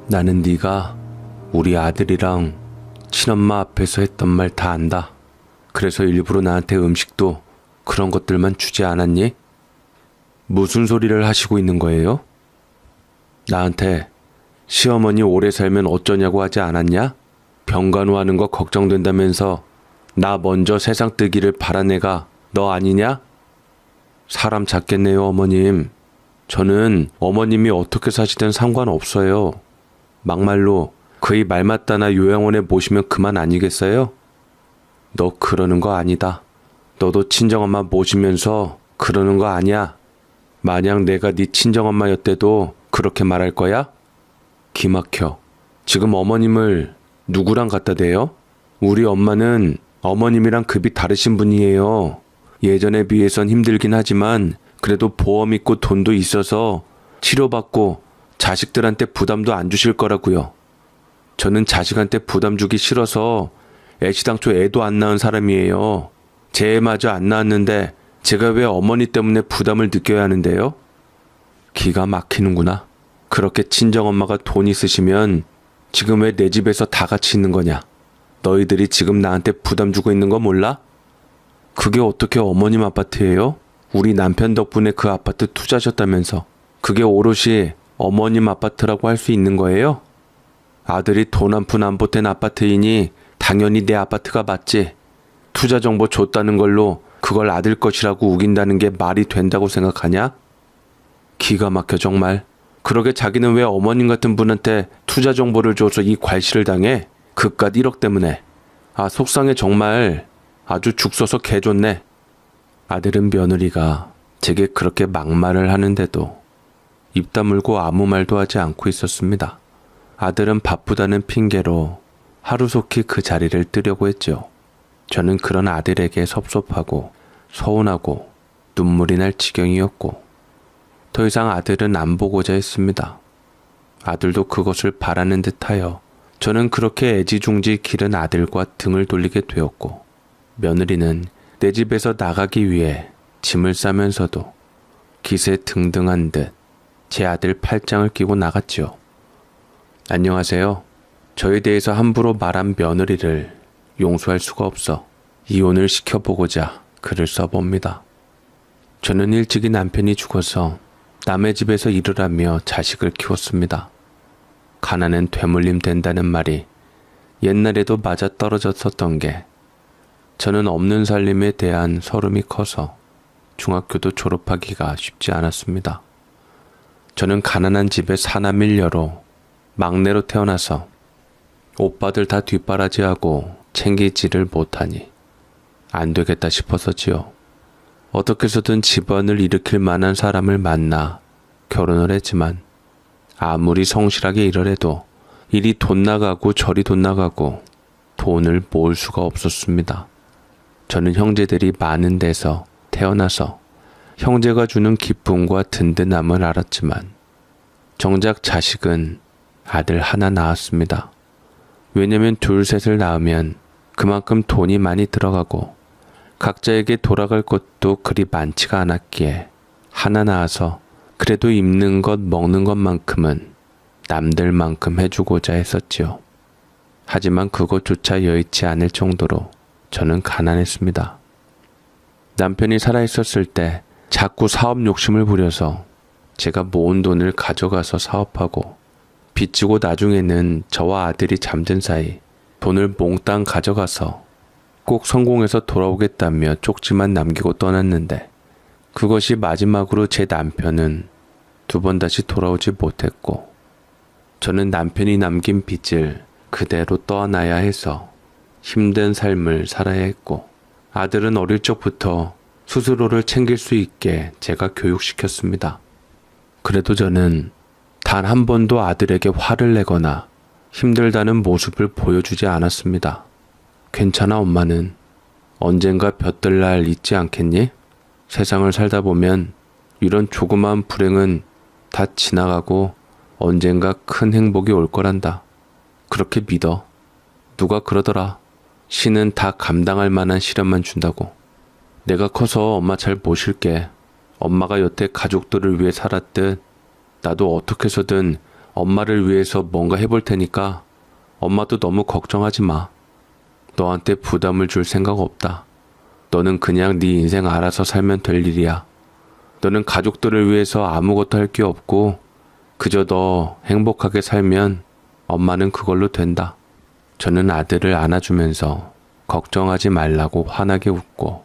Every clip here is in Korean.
나는 네가 우리 아들이랑 친엄마 앞에서 했던 말 다 안다. 그래서 일부러 나한테 음식도 그런 것들만 주지 않았니? 무슨 소리를 하시고 있는 거예요? 나한테 시어머니 오래 살면 어쩌냐고 하지 않았냐? 병간호하는 거 걱정된다면서 나 먼저 세상 뜨기를 바란 애가 너 아니냐? 사람 잡겠네요, 어머님. 저는 어머님이 어떻게 사시든 상관없어요. 막말로 그이 말 맞다나 요양원에 모시면 그만 아니겠어요? 너 그러는 거 아니다. 너도 친정엄마 모시면서 그러는 거 아니야. 만약 내가 네 친정엄마였대도 그렇게 말할 거야? 기막혀. 지금 어머님을 누구랑 갖다 대요? 우리 엄마는 어머님이랑 급이 다르신 분이에요. 예전에 비해선 힘들긴 하지만 그래도 보험 있고 돈도 있어서 치료받고 자식들한테 부담도 안 주실 거라고요. 저는 자식한테 부담 주기 싫어서 애시당초 애도 안 낳은 사람이에요. 제 애마저 안 낳았는데 제가 왜 어머니 때문에 부담을 느껴야 하는데요? 기가 막히는구나. 그렇게 친정엄마가 돈 있으시면 지금 왜 내 집에서 다 같이 있는 거냐? 너희들이 지금 나한테 부담 주고 있는 거 몰라? 그게 어떻게 어머님 아파트예요? 우리 남편 덕분에 그 아파트 투자하셨다면서 그게 오롯이 어머님 아파트라고 할 수 있는 거예요? 아들이 돈 한 푼 안 보탠 아파트이니 당연히 내 아파트가 맞지. 투자 정보 줬다는 걸로 그걸 아들 것이라고 우긴다는 게 말이 된다고 생각하냐? 기가 막혀 정말. 그러게 자기는 왜 어머님 같은 분한테 투자 정보를 줘서 이 괄시를 당해? 그깟 1억 때문에. 아 속상해 정말. 아주 죽 써서 개 좋네. 아들은 며느리가 제게 그렇게 막말을 하는데도 입 다물고 아무 말도 하지 않고 있었습니다. 아들은 바쁘다는 핑계로 하루속히 그 자리를 뜨려고 했죠. 저는 그런 아들에게 섭섭하고 서운하고 눈물이 날 지경이었고 더 이상 아들은 안 보고자 했습니다. 아들도 그것을 바라는 듯하여 저는 그렇게 애지중지 기른 아들과 등을 돌리게 되었고 며느리는 내 집에서 나가기 위해 짐을 싸면서도 기세 등등한 듯 제 아들 팔짱을 끼고 나갔지요. 안녕하세요. 저에 대해서 함부로 말한 며느리를 용서할 수가 없어 이혼을 시켜보고자 글을 써봅니다. 저는 일찍이 남편이 죽어서 남의 집에서 일을 하며 자식을 키웠습니다. 가난은 되물림 된다는 말이 옛날에도 맞아 떨어졌었던 게 저는 없는 살림에 대한 서름이 커서 중학교도 졸업하기가 쉽지 않았습니다. 저는 가난한 집의 사남일녀로 막내로 태어나서 오빠들 다 뒷바라지하고 챙기지를 못하니 안 되겠다 싶어서지요. 어떻게 해서든 집안을 일으킬 만한 사람을 만나 결혼을 했지만 아무리 성실하게 일을 해도 이리 돈 나가고 저리 돈 나가고 돈을 모을 수가 없었습니다. 저는 형제들이 많은 데서 태어나서 형제가 주는 기쁨과 든든함을 알았지만 정작 자식은 아들 하나 낳았습니다. 왜냐면 둘 셋을 낳으면 그만큼 돈이 많이 들어가고 각자에게 돌아갈 것도 그리 많지가 않았기에 하나 낳아서 그래도 입는 것 먹는 것만큼은 남들만큼 해주고자 했었지요. 하지만 그것조차 여의치 않을 정도로 저는 가난했습니다. 남편이 살아있었을 때 자꾸 사업 욕심을 부려서 제가 모은 돈을 가져가서 사업하고 빚지고 나중에는 저와 아들이 잠든 사이 돈을 몽땅 가져가서 꼭 성공해서 돌아오겠다며 쪽지만 남기고 떠났는데 그것이 마지막으로 제 남편은 두 번 다시 돌아오지 못했고 저는 남편이 남긴 빚을 그대로 떠안아야 해서 힘든 삶을 살아야 했고 아들은 어릴 적부터 스스로를 챙길 수 있게 제가 교육시켰습니다. 그래도 저는 단 한 번도 아들에게 화를 내거나 힘들다는 모습을 보여주지 않았습니다. 괜찮아 엄마는 언젠가 볕들 날 있지 않겠니? 세상을 살다 보면 이런 조그마한 불행은 다 지나가고 언젠가 큰 행복이 올 거란다. 그렇게 믿어. 누가 그러더라. 신은 다 감당할 만한 시련만 준다고. 내가 커서 엄마 잘 모실게. 엄마가 여태 가족들을 위해 살았듯 나도 어떻게 해서든 엄마를 위해서 뭔가 해볼 테니까 엄마도 너무 걱정하지 마. 너한테 부담을 줄 생각 없다. 너는 그냥 네 인생 알아서 살면 될 일이야. 너는 가족들을 위해서 아무것도 할 게 없고 그저 너 행복하게 살면 엄마는 그걸로 된다. 저는 아들을 안아주면서 걱정하지 말라고 환하게 웃고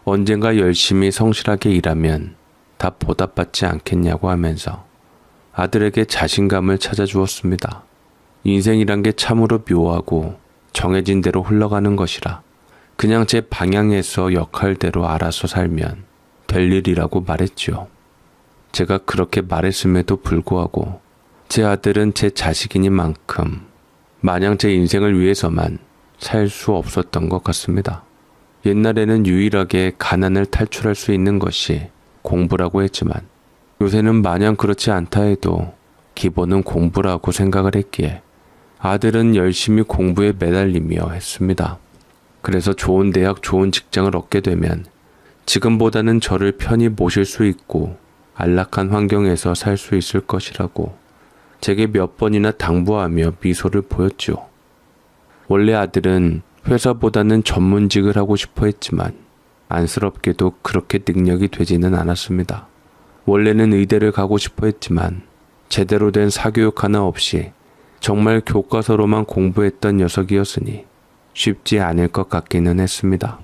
언젠가 열심히 성실하게 일하면 다 보답받지 않겠냐고 하면서 아들에게 자신감을 찾아주었습니다. 인생이란 게 참으로 묘하고 정해진 대로 흘러가는 것이라 그냥 제 방향에서 역할대로 알아서 살면 될 일이라고 말했지요. 제가 그렇게 말했음에도 불구하고 제 아들은 제 자식이니만큼 마냥 제 인생을 위해서만 살 수 없었던 것 같습니다. 옛날에는 유일하게 가난을 탈출할 수 있는 것이 공부라고 했지만 요새는 마냥 그렇지 않다 해도 기본은 공부라고 생각을 했기에 아들은 열심히 공부에 매달리며 했습니다. 그래서 좋은 대학, 좋은 직장을 얻게 되면 지금보다는 저를 편히 모실 수 있고 안락한 환경에서 살 수 있을 것이라고 제게 몇 번이나 당부하며 미소를 보였죠. 원래 아들은 회사보다는 전문직을 하고 싶어 했지만 안쓰럽게도 그렇게 능력이 되지는 않았습니다. 원래는 의대를 가고 싶어 했지만 제대로 된 사교육 하나 없이 정말 교과서로만 공부했던 녀석이었으니 쉽지 않을 것 같기는 했습니다.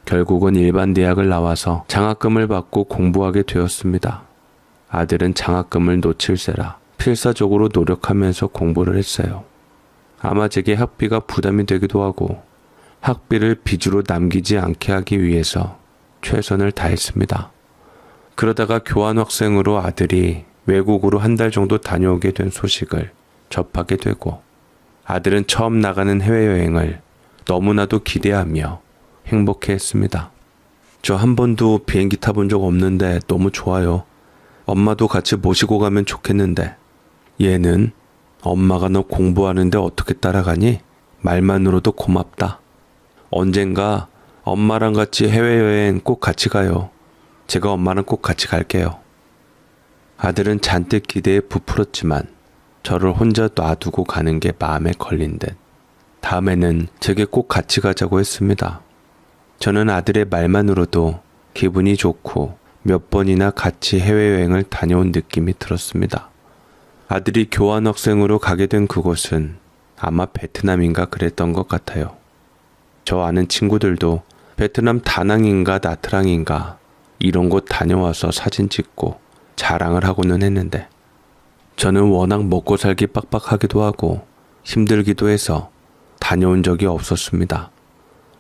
결국은 일반 대학을 나와서 장학금을 받고 공부하게 되었습니다. 아들은 장학금을 놓칠세라 필사적으로 노력하면서 공부를 했어요. 아마 제게 학비가 부담이 되기도 하고 학비를 빚으로 남기지 않게 하기 위해서 최선을 다했습니다. 그러다가 교환학생으로 아들이 외국으로 한 달 정도 다녀오게 된 소식을 접하게 되고 아들은 처음 나가는 해외여행을 너무나도 기대하며 행복해했습니다. 저 한 번도 비행기 타본 적 없는데 너무 좋아요. 엄마도 같이 모시고 가면 좋겠는데 얘는 엄마가 너 공부하는데 어떻게 따라가니? 말만으로도 고맙다. 언젠가 엄마랑 같이 해외여행 꼭 같이 가요. 제가 엄마랑 꼭 같이 갈게요. 아들은 잔뜩 기대에 부풀었지만 저를 혼자 놔두고 가는 게 마음에 걸린 듯 다음에는 제게 꼭 같이 가자고 했습니다. 저는 아들의 말만으로도 기분이 좋고 몇 번이나 같이 해외여행을 다녀온 느낌이 들었습니다. 아들이 교환학생으로 가게 된 그곳은 아마 베트남인가 그랬던 것 같아요. 저 아는 친구들도 베트남 다낭인가 나트랑인가 이런 곳 다녀와서 사진 찍고 자랑을 하고는 했는데 저는 워낙 먹고 살기 빡빡하기도 하고 힘들기도 해서 다녀온 적이 없었습니다.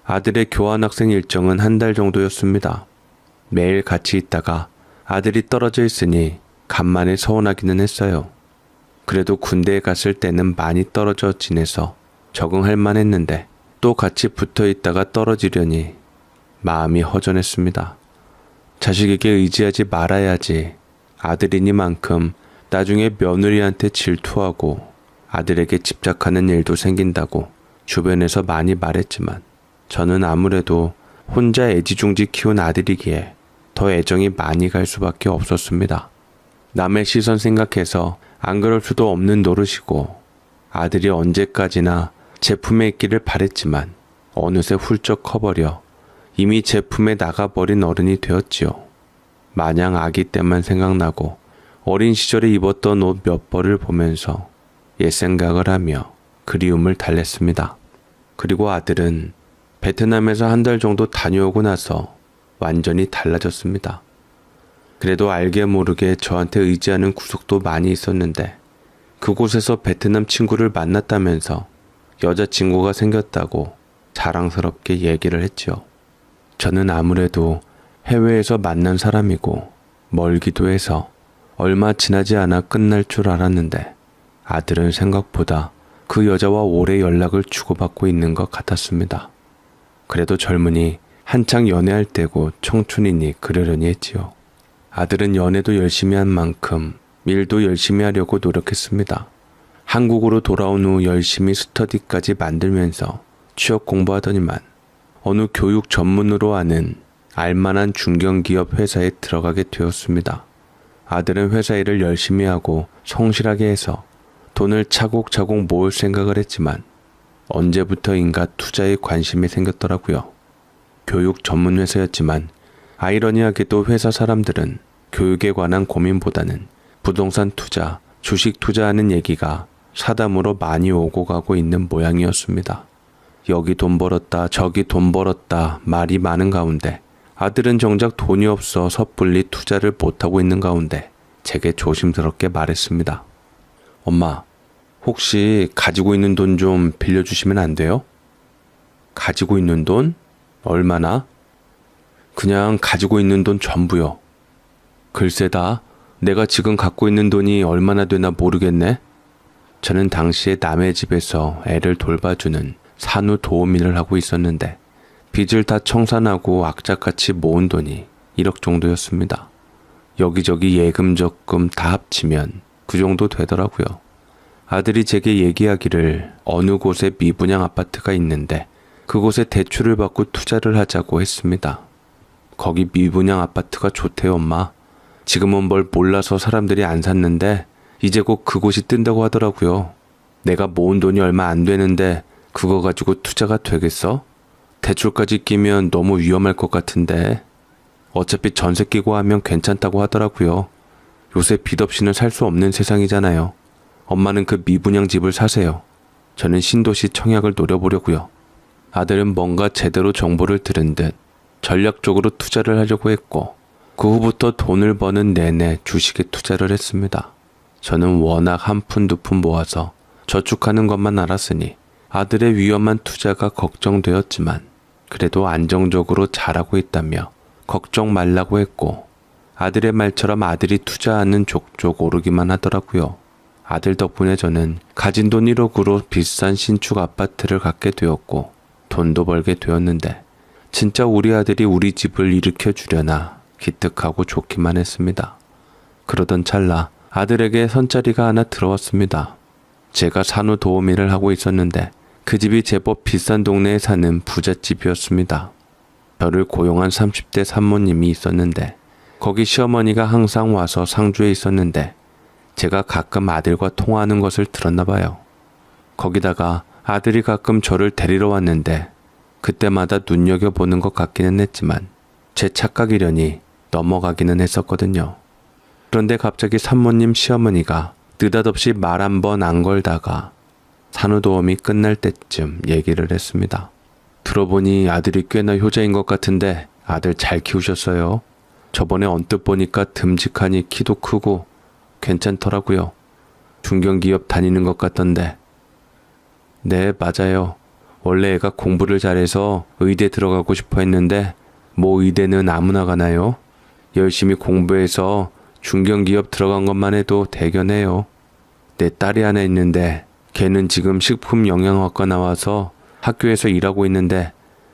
아들의 교환학생 일정은 한 달 정도였습니다. 매일 같이 있다가 아들이 떨어져 있으니 간만에 서운하기는 했어요. 그래도 군대에 갔을 때는 많이 떨어져 지내서 적응할 만했는데 또 같이 붙어 있다가 떨어지려니 마음이 허전했습니다. 자식에게 의지하지 말아야지 아들이니만큼 나중에 며느리한테 질투하고 아들에게 집착하는 일도 생긴다고 주변에서 많이 말했지만 저는 아무래도 혼자 애지중지 키운 아들이기에 더 애정이 많이 갈 수밖에 없었습니다. 남의 시선 생각해서 안 그럴 수도 없는 노릇이고 아들이 언제까지나 제품에 있기를 바랬지만 어느새 훌쩍 커버려 이미 제품에 나가버린 어른이 되었지요. 마냥 아기 때만 생각나고 어린 시절에 입었던 옷 몇 벌을 보면서 옛 생각을 하며 그리움을 달랬습니다. 그리고 아들은 베트남에서 한 달 정도 다녀오고 나서 완전히 달라졌습니다. 그래도 알게 모르게 저한테 의지하는 구석도 많이 있었는데 그곳에서 베트남 친구를 만났다면서 여자친구가 생겼다고 자랑스럽게 얘기를 했죠. 저는 아무래도 해외에서 만난 사람이고 멀기도 해서 얼마 지나지 않아 끝날 줄 알았는데 아들은 생각보다 그 여자와 오래 연락을 주고받고 있는 것 같았습니다. 그래도 젊으니 한창 연애할 때고 청춘이니 그러려니 했지요. 아들은 연애도 열심히 한 만큼 일도 열심히 하려고 노력했습니다. 한국으로 돌아온 후 열심히 스터디까지 만들면서 취업 공부하더니만 어느 교육 전문으로 하는 알만한 중견기업 회사에 들어가게 되었습니다. 아들은 회사 일을 열심히 하고 성실하게 해서 돈을 차곡차곡 모을 생각을 했지만 언제부터인가 투자에 관심이 생겼더라고요. 교육 전문 회사였지만 아이러니하게도 회사 사람들은 교육에 관한 고민보다는 부동산 투자, 주식 투자하는 얘기가 사담으로 많이 오고 가고 있는 모양이었습니다. 여기 돈 벌었다, 저기 돈 벌었다 말이 많은 가운데 아들은 정작 돈이 없어 섣불리 투자를 못하고 있는 가운데 제게 조심스럽게 말했습니다. 엄마, 혹시 가지고 있는 돈 좀 빌려주시면 안 돼요? 가지고 있는 돈? 얼마나? 그냥 가지고 있는 돈 전부요. 글쎄다, 내가 지금 갖고 있는 돈이 얼마나 되나 모르겠네. 저는 당시에 남의 집에서 애를 돌봐주는 산후도우미를 하고 있었는데 빚을 다 청산하고 악착같이 모은 돈이 1억 정도였습니다. 여기저기 예금 적금 다 합치면 그 정도 되더라고요. 아들이 제게 얘기하기를 어느 곳에 미분양 아파트가 있는데 그곳에 대출을 받고 투자를 하자고 했습니다. 거기 미분양 아파트가 좋대요, 엄마. 지금은 뭘 몰라서 사람들이 안 샀는데 이제 곧 그곳이 뜬다고 하더라고요. 내가 모은 돈이 얼마 안 되는데 그거 가지고 투자가 되겠어? 대출까지 끼면 너무 위험할 것 같은데. 어차피 전세 끼고 하면 괜찮다고 하더라고요. 요새 빚 없이는 살 수 없는 세상이잖아요. 엄마는 그 미분양 집을 사세요. 저는 신도시 청약을 노려보려고요. 아들은 뭔가 제대로 정보를 들은 듯 전략적으로 투자를 하려고 했고 그 후부터 돈을 버는 내내 주식에 투자를 했습니다. 저는 워낙 한 푼 두 푼 모아서 저축하는 것만 알았으니 아들의 위험한 투자가 걱정되었지만 그래도 안정적으로 잘하고 있다며 걱정 말라고 했고 아들의 말처럼 아들이 투자하는 족족 오르기만 하더라고요. 아들 덕분에 저는 가진 돈 1억으로 비싼 신축 아파트를 갖게 되었고 돈도 벌게 되었는데 진짜 우리 아들이 우리 집을 일으켜 주려나 기특하고 좋기만 했습니다. 그러던 찰나 아들에게 선자리가 하나 들어왔습니다. 제가 산후도우미를 하고 있었는데 그 집이 제법 비싼 동네에 사는 부잣집이었습니다. 저를 고용한 30대 산모님이 있었는데 거기 시어머니가 항상 와서 상주에 있었는데 제가 가끔 아들과 통화하는 것을 들었나 봐요. 거기다가 아들이 가끔 저를 데리러 왔는데 그때마다 눈여겨보는 것 같기는 했지만 제 착각이려니 넘어가기는 했었거든요. 그런데 갑자기 산모님 시어머니가 느닷없이 말 한 번 안 걸다가 산후도움이 끝날 때쯤 얘기를 했습니다. 들어보니 아들이 꽤나 효자인 것 같은데 아들 잘 키우셨어요. 저번에 언뜻 보니까 듬직하니 키도 크고 괜찮더라고요. 중견기업 다니는 것 같던데. 네, 맞아요. 원래 애가 공부를 잘해서 의대 들어가고 싶어 했는데 뭐 의대는 아무나 가나요? 열심히 공부해서 중견기업 들어간 것만 해도 대견해요. 내 딸이 하나 있는데 걔는 지금 식품영양학과 나와서 학교에서 일하고 있는데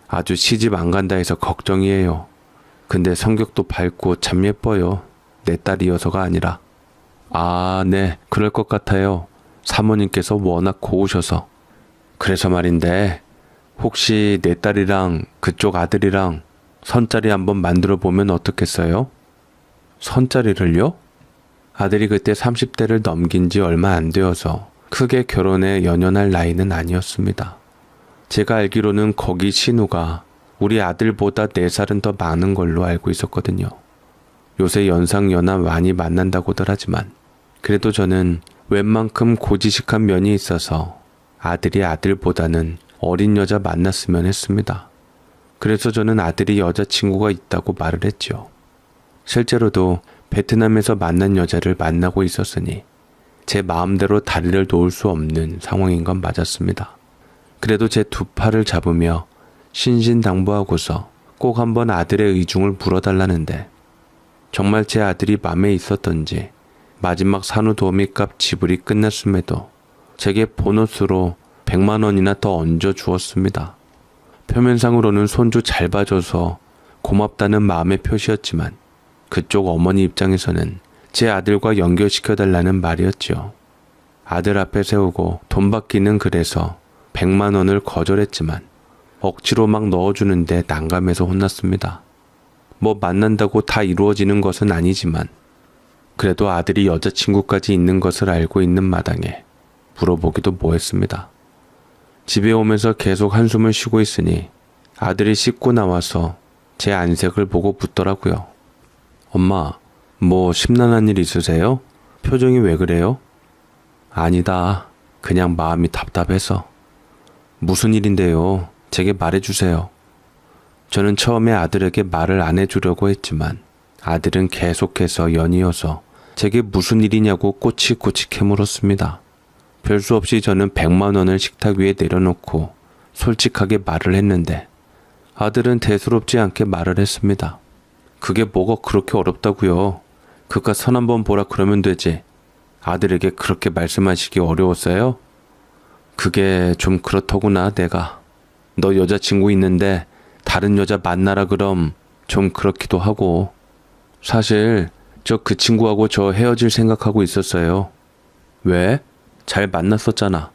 아주 시집 안 간다 해서 걱정이에요. 근데 성격도 밝고 참 예뻐요. 내 딸이어서가 아니라. 아, 네, 그럴 것 같아요. 사모님께서 워낙 고우셔서. 그래서 말인데 혹시 내 딸이랑 그쪽 아들이랑 선자리 한번 만들어 보면 어떻겠어요? 선자리를요? 아들이 그때 30대를 넘긴 지 얼마 안 되어서 크게 결혼에 연연할 나이는 아니었습니다. 제가 알기로는 거기 신우가 우리 아들보다 4살은 더 많은 걸로 알고 있었거든요. 요새 연상연하 많이 만난다고들 하지만 그래도 저는 웬만큼 고지식한 면이 있어서 아들이 아들보다는 어린 여자 만났으면 했습니다. 그래서 저는 아들이 여자친구가 있다고 말을 했죠. 실제로도 베트남에서 만난 여자를 만나고 있었으니 제 마음대로 다리를 놓을 수 없는 상황인 건 맞았습니다. 그래도 제 두 팔을 잡으며 신신당부하고서 꼭 한번 아들의 의중을 물어달라는데 정말 제 아들이 맘에 있었던지 마지막 산후도우미값 지불이 끝났음에도 제게 보너스로 100만 원이나 더 얹어 주었습니다. 표면상으로는 손주 잘 봐줘서 고맙다는 마음의 표시였지만 그쪽 어머니 입장에서는 제 아들과 연결시켜달라는 말이었죠. 아들 앞에 세우고 돈 받기는 그래서 100만 원을 거절했지만 억지로 막 넣어주는데 난감해서 혼났습니다. 뭐 만난다고 다 이루어지는 것은 아니지만 그래도 아들이 여자친구까지 있는 것을 알고 있는 마당에 물어보기도 뭐했습니다. 집에 오면서 계속 한숨을 쉬고 있으니 아들이 씻고 나와서 제 안색을 보고 묻더라고요. 엄마, 뭐 심란한 일 있으세요? 표정이 왜 그래요? 아니다. 그냥 마음이 답답해서. 무슨 일인데요? 제게 말해주세요. 저는 처음에 아들에게 말을 안 해주려고 했지만 아들은 계속해서 연이어서 제게 무슨 일이냐고 꼬치꼬치 캐물었습니다. 별 수 없이 저는 100만 원을 식탁 위에 내려놓고 솔직하게 말을 했는데 아들은 대수롭지 않게 말을 했습니다. 그게 뭐가 그렇게 어렵다고요? 그깟 선 한번 보라 그러면 되지. 아들에게 그렇게 말씀하시기 어려웠어요? 그게 좀 그렇더구나 내가. 너 여자친구 있는데 다른 여자 만나라 그럼 좀 그렇기도 하고. 사실 저 그 친구하고 저 헤어질 생각하고 있었어요. 왜? 잘 만났었잖아.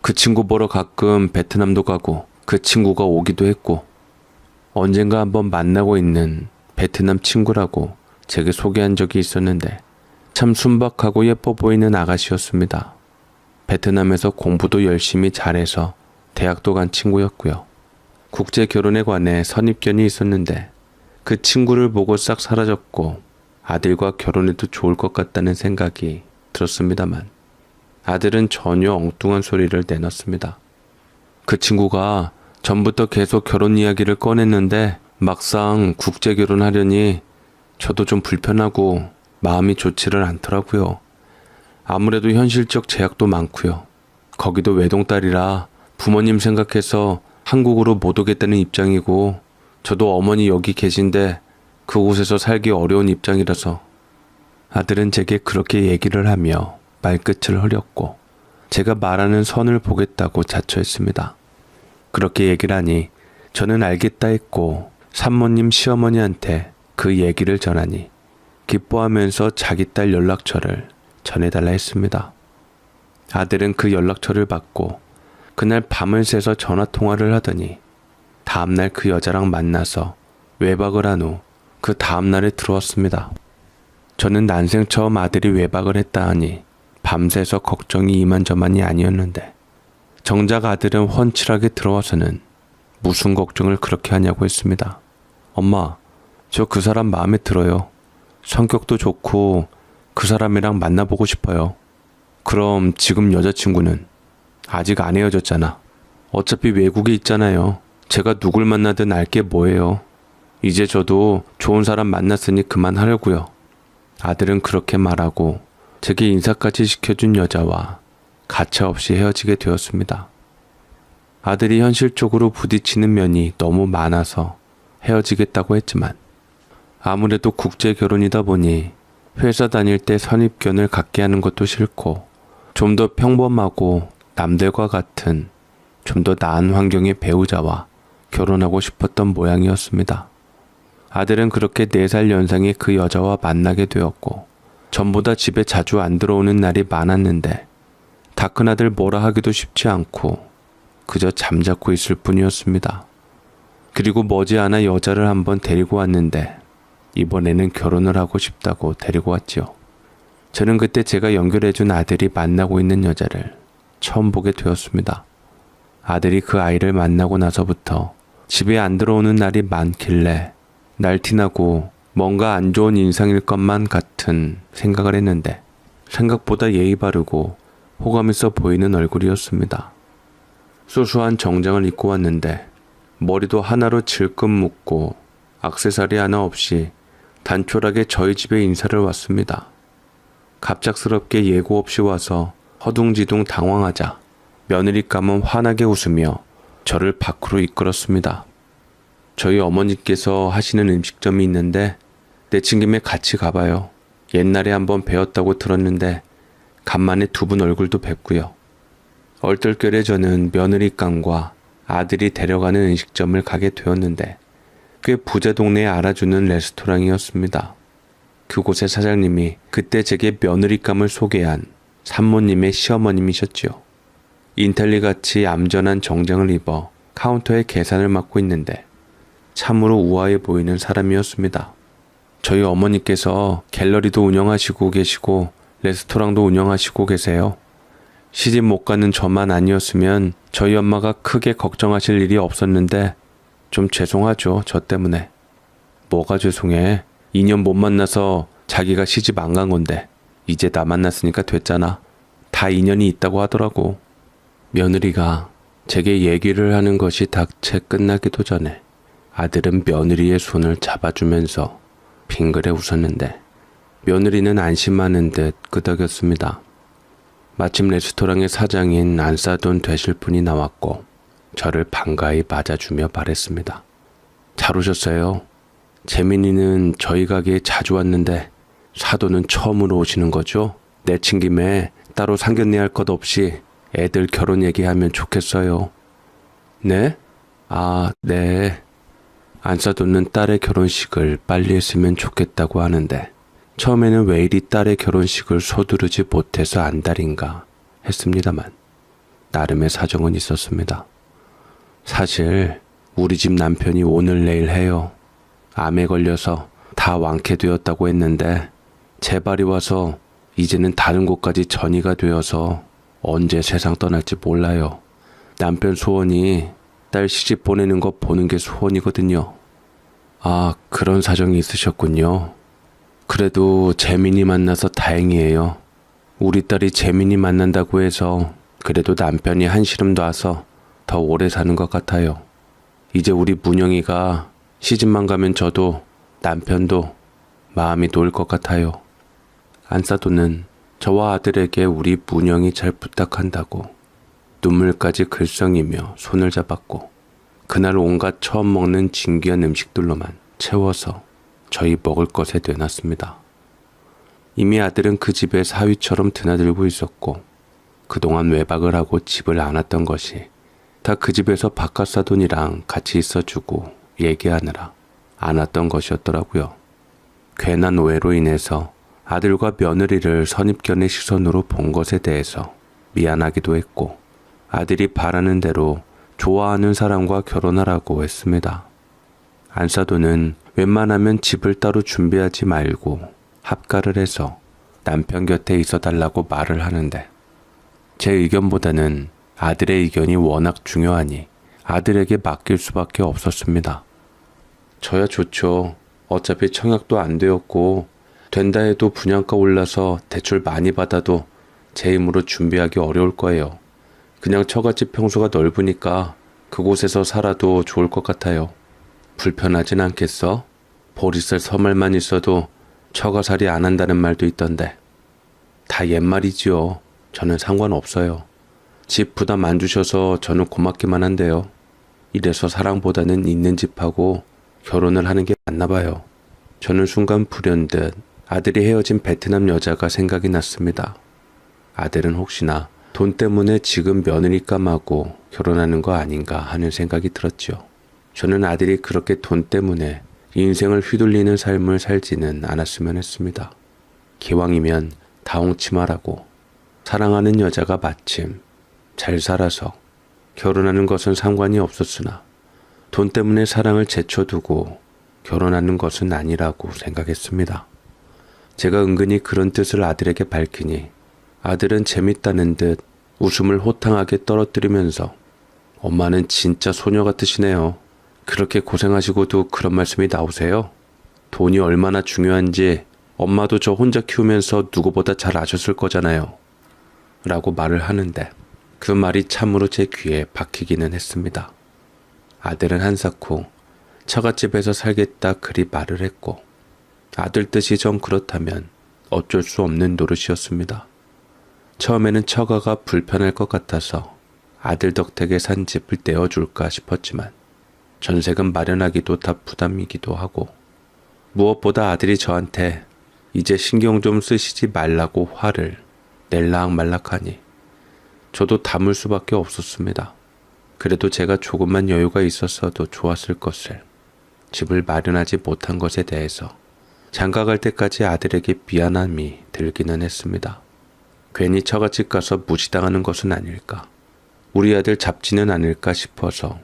그 친구 보러 가끔 베트남도 가고 그 친구가 오기도 했고 언젠가 한번 만나고 있는 베트남 친구라고 제게 소개한 적이 있었는데 참 순박하고 예뻐 보이는 아가씨였습니다. 베트남에서 공부도 열심히 잘해서 대학도 간 친구였고요. 국제 결혼에 관해 선입견이 있었는데 그 친구를 보고 싹 사라졌고 아들과 결혼해도 좋을 것 같다는 생각이 들었습니다만 아들은 전혀 엉뚱한 소리를 내놨습니다. 그 친구가 전부터 계속 결혼 이야기를 꺼냈는데 막상 국제 결혼하려니 저도 좀 불편하고 마음이 좋지를 않더라고요. 아무래도 현실적 제약도 많고요. 거기도 외동딸이라 부모님 생각해서 한국으로 못 오겠다는 입장이고 저도 어머니 여기 계신데 그곳에서 살기 어려운 입장이라서 아들은 제게 그렇게 얘기를 하며 말끝을 흐렸고 제가 말하는 선을 보겠다고 자처했습니다. 그렇게 얘기를 하니 저는 알겠다 했고 산모님 시어머니한테 그 얘기를 전하니 기뻐하면서 자기 딸 연락처를 전해달라 했습니다. 아들은 그 연락처를 받고 그날 밤을 새서 전화통화를 하더니 다음날 그 여자랑 만나서 외박을 한 후 그 다음날에 들어왔습니다. 저는 난생 처음 아들이 외박을 했다 하니 밤새서 걱정이 이만저만이 아니었는데 정작 아들은 훤칠하게 들어와서는 무슨 걱정을 그렇게 하냐고 했습니다. 엄마, 저 그 사람 마음에 들어요. 성격도 좋고 그 사람이랑 만나보고 싶어요. 그럼 지금 여자친구는 아직 안 헤어졌잖아. 어차피 외국에 있잖아요. 제가 누굴 만나든 알게 뭐예요. 이제 저도 좋은 사람 만났으니 그만하려고요. 아들은 그렇게 말하고 제게 인사까지 시켜준 여자와 가차없이 헤어지게 되었습니다. 아들이 현실적으로 부딪히는 면이 너무 많아서 헤어지겠다고 했지만 아무래도 국제 결혼이다 보니 회사 다닐 때 선입견을 갖게 하는 것도 싫고 좀 더 평범하고 남들과 같은 좀 더 나은 환경의 배우자와 결혼하고 싶었던 모양이었습니다. 아들은 그렇게 4살 연상의 그 여자와 만나게 되었고 전보다 집에 자주 안 들어오는 날이 많았는데 다 큰 아들 뭐라 하기도 쉽지 않고 그저 잠자코 있을 뿐이었습니다. 그리고 머지않아 여자를 한번 데리고 왔는데 이번에는 결혼을 하고 싶다고 데리고 왔지요. 저는 그때 제가 연결해준 아들이 만나고 있는 여자를 처음 보게 되었습니다. 아들이 그 아이를 만나고 나서부터 집에 안 들어오는 날이 많길래 날티나고 뭔가 안 좋은 인상일 것만 같은 생각을 했는데 생각보다 예의 바르고 호감 있어 보이는 얼굴이었습니다. 소소한 정장을 입고 왔는데 머리도 하나로 질끈 묶고 액세서리 하나 없이 단촐하게 저희 집에 인사를 왔습니다. 갑작스럽게 예고 없이 와서 허둥지둥 당황하자 며느리감은 환하게 웃으며 저를 밖으로 이끌었습니다. 저희 어머니께서 하시는 음식점이 있는데 내친김에 같이 가봐요. 옛날에 한번 배웠다고 들었는데 간만에 두 분 얼굴도 뵙고요. 얼떨결에 저는 며느리감과 아들이 데려가는 음식점을 가게 되었는데 꽤 부자 동네에 알아주는 레스토랑이었습니다. 그곳의 사장님이 그때 제게 며느리감을 소개한 산모님의 시어머님이셨지요. 인텔리같이 얌전한 정장을 입어 카운터에 계산을 맡고 있는데 참으로 우아해 보이는 사람이었습니다. 저희 어머니께서 갤러리도 운영하시고 계시고 레스토랑도 운영하시고 계세요. 시집 못 가는 저만 아니었으면 저희 엄마가 크게 걱정하실 일이 없었는데 좀 죄송하죠, 저 때문에. 뭐가 죄송해? 2년 못 만나서 자기가 시집 안 간 건데 이제 나 만났으니까 됐잖아. 다 인연이 있다고 하더라고. 며느리가 제게 얘기를 하는 것이 닥채 끝나기도 전에 아들은 며느리의 손을 잡아주면서 빙그레 웃었는데 며느리는 안심하는 듯 끄덕였습니다. 마침 레스토랑의 사장인 안사돈 되실 분이 나왔고 저를 반가이 맞아주며 말했습니다. 잘 오셨어요. 재민이는 저희 가게에 자주 왔는데 사돈은 처음으로 오시는 거죠? 내친 김에 따로 상견례 할 것 없이 애들 결혼 얘기하면 좋겠어요. 네? 아, 네. 안사돈은 딸의 결혼식을 빨리 했으면 좋겠다고 하는데 처음에는 왜 이리 딸의 결혼식을 서두르지 못해서 안달인가 했습니다만 나름의 사정은 있었습니다. 사실 우리 집 남편이 오늘 내일 해요. 암에 걸려서 다 완쾌되었다고 했는데 재발이 와서 이제는 다른 곳까지 전이가 되어서 언제 세상 떠날지 몰라요. 남편 소원이 딸 시집 보내는 거 보는 게 소원이거든요. 아, 그런 사정이 있으셨군요. 그래도 재민이 만나서 다행이에요. 우리 딸이 재민이 만난다고 해서 그래도 남편이 한시름 놔서 더 오래 사는 것 같아요. 이제 우리 문영이가 시집만 가면 저도 남편도 마음이 놓일 것 같아요. 안사돈은 저와 아들에게 우리 문영이 잘 부탁한다고 눈물까지 글썽이며 손을 잡았고 그날 온갖 처음 먹는 진귀한 음식들로만 채워서 저희 먹을 것에 내놨습니다. 이미 아들은 그 집에 사위처럼 드나들고 있었고 그동안 외박을 하고 집을 안 왔던 것이 다 그 집에서 바깥사돈이랑 같이 있어주고 얘기하느라 안 왔던 것이었더라고요. 괜한 오해로 인해서 아들과 며느리를 선입견의 시선으로 본 것에 대해서 미안하기도 했고 아들이 바라는 대로 좋아하는 사람과 결혼하라고 했습니다. 안사돈은 웬만하면 집을 따로 준비하지 말고 합가를 해서 남편 곁에 있어 달라고 말을 하는데 제 의견보다는 아들의 의견이 워낙 중요하니 아들에게 맡길 수밖에 없었습니다. 저야 좋죠. 어차피 청약도 안 되었고 된다 해도 분양가 올라서 대출 많이 받아도 제 힘으로 준비하기 어려울 거예요. 그냥 처갓집 평수가 넓으니까 그곳에서 살아도 좋을 것 같아요. 불편하진 않겠어? 보리쌀 서말만 있어도 처가살이 안 한다는 말도 있던데. 다 옛말이지요. 저는 상관없어요. 집 부담 안 주셔서 저는 고맙기만 한데요. 이래서 사랑보다는 있는 집하고 결혼을 하는 게 맞나 봐요. 저는 순간 불현듯 아들이 헤어진 베트남 여자가 생각이 났습니다. 아들은 혹시나 돈 때문에 지금 며느리 감하고 결혼하는 거 아닌가 하는 생각이 들었죠. 저는 아들이 그렇게 돈 때문에 인생을 휘둘리는 삶을 살지는 않았으면 했습니다. 기왕이면 다홍치 말하고 사랑하는 여자가 마침 잘 살아서 결혼하는 것은 상관이 없었으나 돈 때문에 사랑을 제쳐두고 결혼하는 것은 아니라고 생각했습니다. 제가 은근히 그런 뜻을 아들에게 밝히니 아들은 재밌다는 듯 웃음을 호탕하게 떨어뜨리면서 엄마는 진짜 소녀 같으시네요. 그렇게 고생하시고도 그런 말씀이 나오세요? 돈이 얼마나 중요한지 엄마도 저 혼자 키우면서 누구보다 잘 아셨을 거잖아요. 라고 말을 하는데 그 말이 참으로 제 귀에 박히기는 했습니다. 아들은 한사코 처갓집에서 살겠다 그리 말을 했고 아들 뜻이 정 그렇다면 어쩔 수 없는 노릇이었습니다. 처음에는 처가가 불편할 것 같아서 아들 덕택에 산 집을 떼어줄까 싶었지만 전세금 마련하기도 다 부담이기도 하고 무엇보다 아들이 저한테 이제 신경 좀 쓰시지 말라고 화를 낼락말락하니 저도 담을 수밖에 없었습니다. 그래도 제가 조금만 여유가 있었어도 좋았을 것을 집을 마련하지 못한 것에 대해서 장가갈 때까지 아들에게 미안함이 들기는 했습니다. 괜히 처갓집 가서 무시당하는 것은 아닐까, 우리 아들 잡지는 않을까 싶어서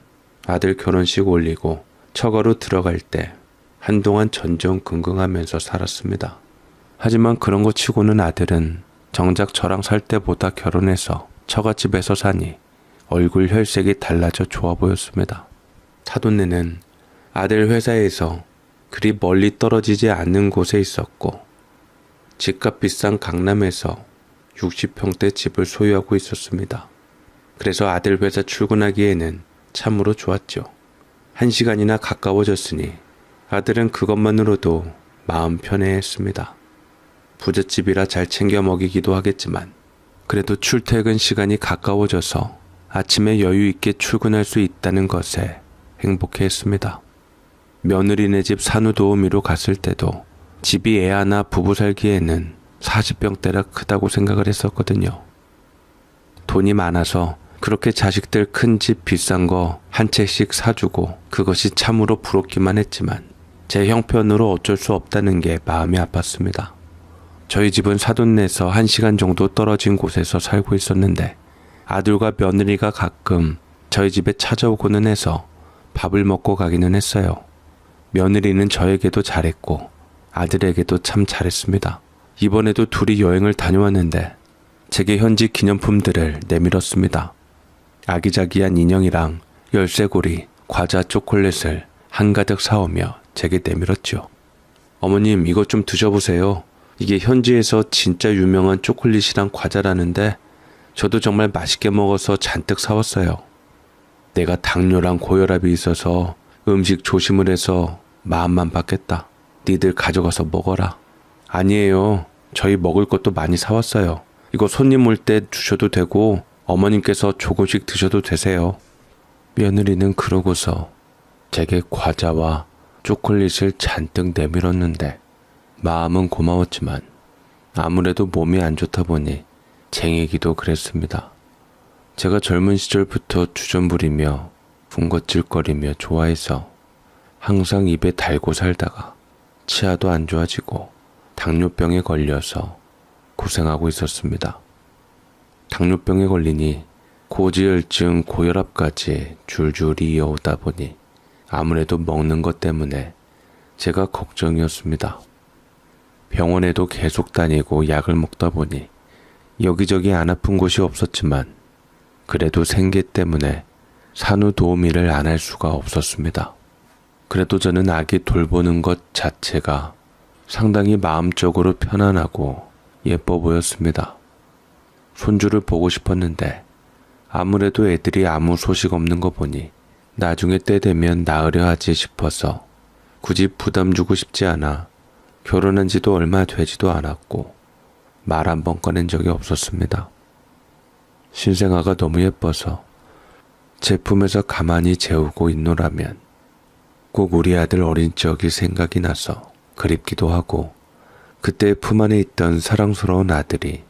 아들 결혼식 올리고 처가로 들어갈 때 한동안 전전긍긍하면서 살았습니다. 하지만 그런 거 치고는 아들은 정작 저랑 살 때보다 결혼해서 처갓집에서 사니 얼굴 혈색이 달라져 좋아 보였습니다. 사돈네는 아들 회사에서 그리 멀리 떨어지지 않는 곳에 있었고 집값 비싼 강남에서 60평대 집을 소유하고 있었습니다. 그래서 아들 회사 출근하기에는 참으로 좋았죠. 1시간이나 가까워졌으니 아들은 그것만으로도 마음 편해했습니다. 부잣집이라 잘 챙겨 먹이기도 하겠지만 그래도 출퇴근 시간이 가까워져서 아침에 여유 있게 출근할 수 있다는 것에 행복해했습니다. 며느리네 집 산후도우미로 갔을 때도 집이 애 하나 부부 살기에는 40평대라 크다고 생각을 했었거든요. 돈이 많아서 그렇게 자식들 큰 집 비싼 거 한 채씩 사주고 그것이 참으로 부럽기만 했지만 제 형편으로 어쩔 수 없다는 게 마음이 아팠습니다. 저희 집은 사돈네에서 1시간 정도 떨어진 곳에서 살고 있었는데 아들과 며느리가 가끔 저희 집에 찾아오고는 해서 밥을 먹고 가기는 했어요. 며느리는 저에게도 잘했고 아들에게도 참 잘했습니다. 이번에도 둘이 여행을 다녀왔는데 제게 현지 기념품들을 내밀었습니다. 아기자기한 인형이랑 열쇠고리, 과자, 초콜릿을 한가득 사오며 제게 내밀었죠. 어머님, 이것 좀 드셔보세요. 이게 현지에서 진짜 유명한 초콜릿이랑 과자라는데 저도 정말 맛있게 먹어서 잔뜩 사왔어요. 내가 당뇨랑 고혈압이 있어서 음식 조심을 해서 마음만 받겠다. 니들 가져가서 먹어라. 아니에요. 저희 먹을 것도 많이 사왔어요. 이거 손님 올 때 주셔도 되고 어머님께서 조금씩 드셔도 되세요. 며느리는 그러고서 제게 과자와 초콜릿을 잔뜩 내밀었는데 마음은 고마웠지만 아무래도 몸이 안 좋다 보니 쟁이기도 그랬습니다. 제가 젊은 시절부터 주전부리며 군것질거리며 좋아해서 항상 입에 달고 살다가 치아도 안 좋아지고 당뇨병에 걸려서 고생하고 있었습니다. 당뇨병에 걸리니 고지혈증, 고혈압까지 줄줄이 이어오다 보니 아무래도 먹는 것 때문에 제가 걱정이었습니다. 병원에도 계속 다니고 약을 먹다 보니 여기저기 안 아픈 곳이 없었지만 그래도 생계 때문에 산후도우미를 안 할 수가 없었습니다. 그래도 저는 아기 돌보는 것 자체가 상당히 마음적으로 편안하고 예뻐 보였습니다. 손주를 보고 싶었는데 아무래도 애들이 아무 소식 없는 거 보니 나중에 때 되면 낳으려 하지 싶어서 굳이 부담 주고 싶지 않아 결혼한 지도 얼마 되지도 않았고 말 한 번 꺼낸 적이 없었습니다. 신생아가 너무 예뻐서 제품에서 가만히 재우고 있노라면 꼭 우리 아들 어린 적이 생각이 나서 그립기도 하고 그때 품 안에 있던 사랑스러운 아들이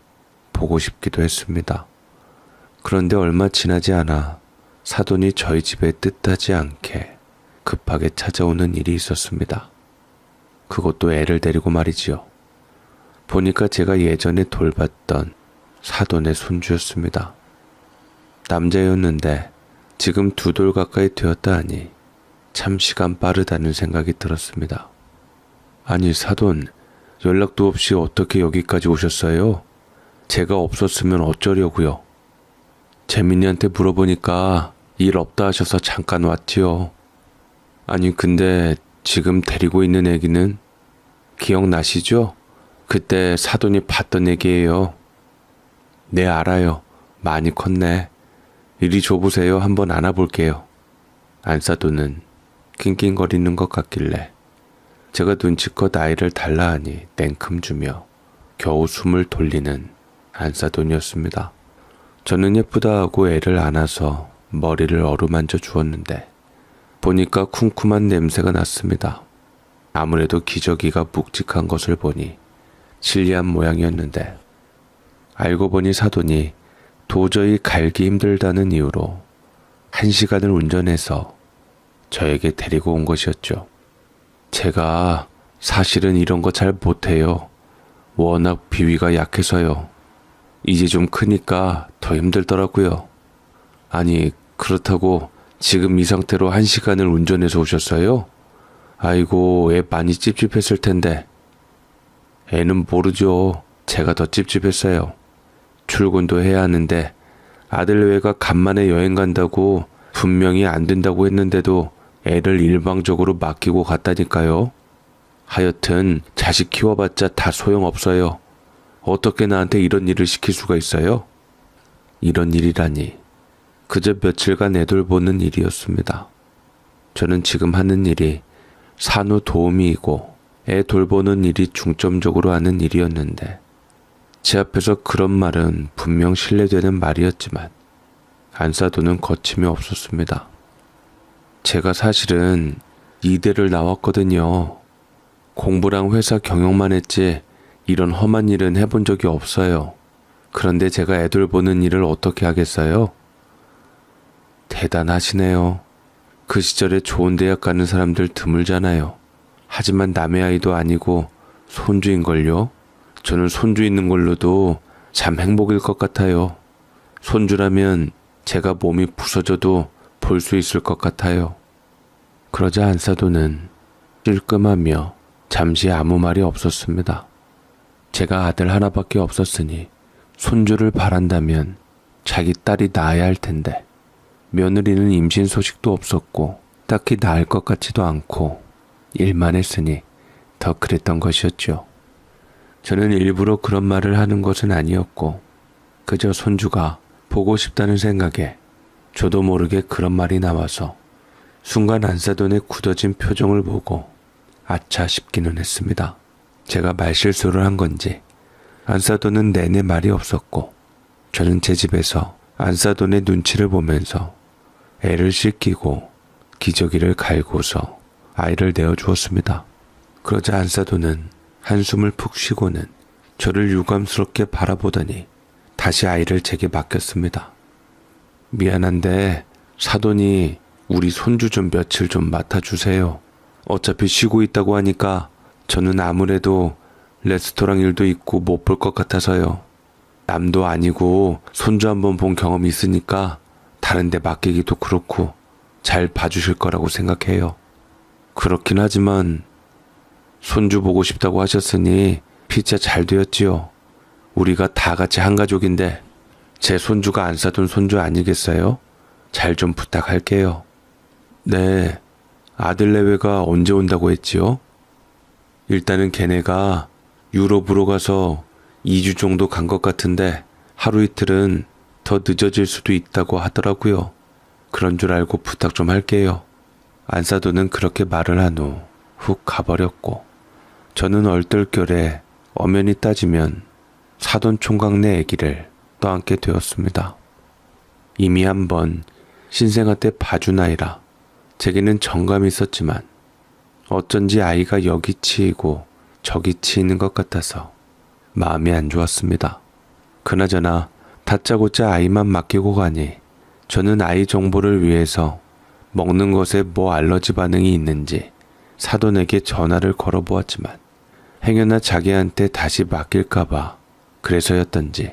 보고 싶기도 했습니다. 그런데 얼마 지나지 않아 사돈이 저희 집에 뜻하지 않게 급하게 찾아오는 일이 있었습니다. 그것도 애를 데리고 말이지요. 보니까 제가 예전에 돌봤던 사돈의 손주였습니다. 남자였는데 지금 2돌 가까이 되었다 하니 참 시간 빠르다는 생각이 들었습니다. 아니 사돈, 연락도 없이 어떻게 여기까지 오셨어요? 제가 없었으면 어쩌려고요? 재민이한테 물어보니까 일 없다 하셔서 잠깐 왔지요. 아니 근데 지금 데리고 있는 애기는 기억나시죠? 그때 사돈이 봤던 애기예요. 네 알아요. 많이 컸네. 이리 줘보세요. 한번 안아볼게요. 안사돈은 낑낑거리는 것 같길래 제가 눈치껏 아이를 달라 하니 냉큼 주며 겨우 숨을 돌리는 안사돈이었습니다. 저는 예쁘다 하고 애를 안아서 머리를 어루만져 주었는데 보니까 쿰쿰한 냄새가 났습니다. 아무래도 기저귀가 묵직한 것을 보니 실리한 모양이었는데 알고 보니 사돈이 도저히 갈기 힘들다는 이유로 1시간을 운전해서 저에게 데리고 온 것이었죠. 제가 사실은 이런 거 잘 못해요. 워낙 비위가 약해서요. 이제 좀 크니까 더 힘들더라고요. 아니 그렇다고 지금 이 상태로 1시간을 운전해서 오셨어요? 아이고 애 많이 찝찝했을 텐데. 애는 모르죠. 제가 더 찝찝했어요. 출근도 해야 하는데 아들내외가 간만에 여행 간다고 분명히 안 된다고 했는데도 애를 일방적으로 맡기고 갔다니까요. 하여튼 자식 키워봤자 다 소용없어요. 어떻게 나한테 이런 일을 시킬 수가 있어요? 이런 일이라니. 그저 며칠간 애 돌보는 일이었습니다. 저는 지금 하는 일이 산후 도우미이고 애 돌보는 일이 중점적으로 하는 일이었는데 제 앞에서 그런 말은 분명 신뢰되는 말이었지만 안사도는 거침이 없었습니다. 제가 사실은 이대를 나왔거든요. 공부랑 회사 경영만 했지 이런 험한 일은 해본 적이 없어요. 그런데 제가 애 돌보는 일을 어떻게 하겠어요? 대단하시네요. 그 시절에 좋은 대학 가는 사람들 드물잖아요. 하지만 남의 아이도 아니고 손주인걸요? 저는 손주 있는 걸로도 참 행복일 것 같아요. 손주라면 제가 몸이 부서져도 볼 수 있을 것 같아요. 그러자 안사도는 찔끔하며 잠시 아무 말이 없었습니다. 제가 아들 하나밖에 없었으니 손주를 바란다면 자기 딸이 낳아야 할 텐데 며느리는 임신 소식도 없었고 딱히 낳을 것 같지도 않고 일만 했으니 더 그랬던 것이었죠. 저는 일부러 그런 말을 하는 것은 아니었고 그저 손주가 보고 싶다는 생각에 저도 모르게 그런 말이 나와서 순간 안사돈의 굳어진 표정을 보고 아차 싶기는 했습니다. 제가 말실수를 한 건지 안사돈은 내내 말이 없었고 저는 제 집에서 안사돈의 눈치를 보면서 애를 씻기고 기저귀를 갈고서 아이를 내어주었습니다. 그러자 안사돈은 한숨을 푹 쉬고는 저를 유감스럽게 바라보더니 다시 아이를 제게 맡겼습니다. 미안한데 사돈이 우리 손주 좀 며칠 좀 맡아주세요. 어차피 쉬고 있다고 하니까 저는 아무래도 레스토랑 일도 있고 못 볼 것 같아서요. 남도 아니고 손주 한번 본 경험이 있으니까 다른 데 맡기기도 그렇고 잘 봐주실 거라고 생각해요. 그렇긴 하지만 손주 보고 싶다고 하셨으니 피자 잘 되었지요. 우리가 다 같이 한 가족인데 제 손주가 안 사둔 손주 아니겠어요? 잘 좀 부탁할게요. 네, 아들 내외가 언제 온다고 했지요? 일단은 걔네가 유럽으로 가서 2주 정도 간 것 같은데 하루 이틀은 더 늦어질 수도 있다고 하더라고요. 그런 줄 알고 부탁 좀 할게요. 안사도는 그렇게 말을 한 후 훅 가버렸고 저는 얼떨결에 엄연히 따지면 사돈 총각 내 아기를 떠안게 되었습니다. 이미 한번 신생아 때 봐준 아이라 제게는 정감이 있었지만 어쩐지 아이가 여기 치이고 저기 치이는 것 같아서 마음이 안 좋았습니다. 그나저나 다짜고짜 아이만 맡기고 가니 저는 아이 정보를 위해서 먹는 것에 뭐 알러지 반응이 있는지 사돈에게 전화를 걸어보았지만 행여나 자기한테 다시 맡길까봐 그래서였던지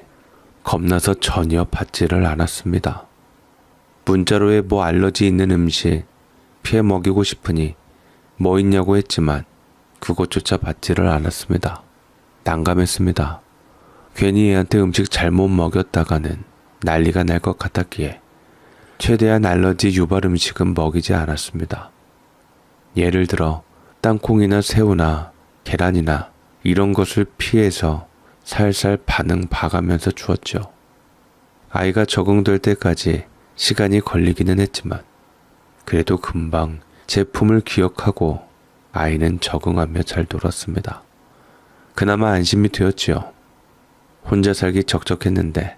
겁나서 전혀 받지를 않았습니다. 문자로에 뭐 알러지 있는 음식 피해 먹이고 싶으니 뭐 있냐고 했지만 그것조차 받지를 않았습니다. 난감했습니다. 괜히 애한테 음식 잘못 먹였다가는 난리가 날 것 같았기에 최대한 알러지 유발 음식은 먹이지 않았습니다. 예를 들어 땅콩이나 새우나 계란이나 이런 것을 피해서 살살 반응 봐가면서 주었죠. 아이가 적응될 때까지 시간이 걸리기는 했지만 그래도 금방 제품을 기억하고 아이는 적응하며 잘 놀았습니다. 그나마 안심이 되었지요. 혼자 살기 적적했는데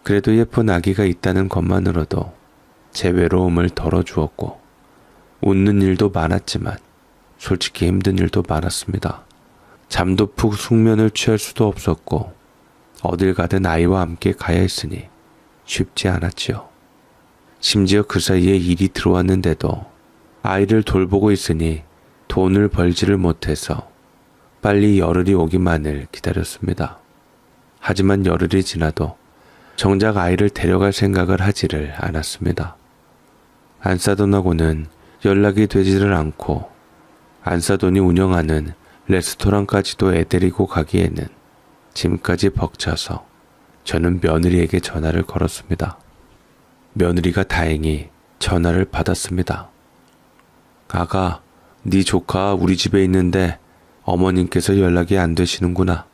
그래도 예쁜 아기가 있다는 것만으로도 제 외로움을 덜어주었고 웃는 일도 많았지만 솔직히 힘든 일도 많았습니다. 잠도 푹 숙면을 취할 수도 없었고 어딜 가든 아이와 함께 가야 했으니 쉽지 않았지요. 심지어 그 사이에 일이 들어왔는데도 아이를 돌보고 있으니 돈을 벌지를 못해서 빨리 열흘이 오기만을 기다렸습니다. 하지만 열흘이 지나도 정작 아이를 데려갈 생각을 하지를 않았습니다. 안사돈하고는 연락이 되지를 않고 안사돈이 운영하는 레스토랑까지도 애 데리고 가기에는 짐까지 벅차서 저는 며느리에게 전화를 걸었습니다. 며느리가 다행히 전화를 받았습니다. 아가, 네 조카 우리 집에 있는데 어머님께서 연락이 안 되시는구나.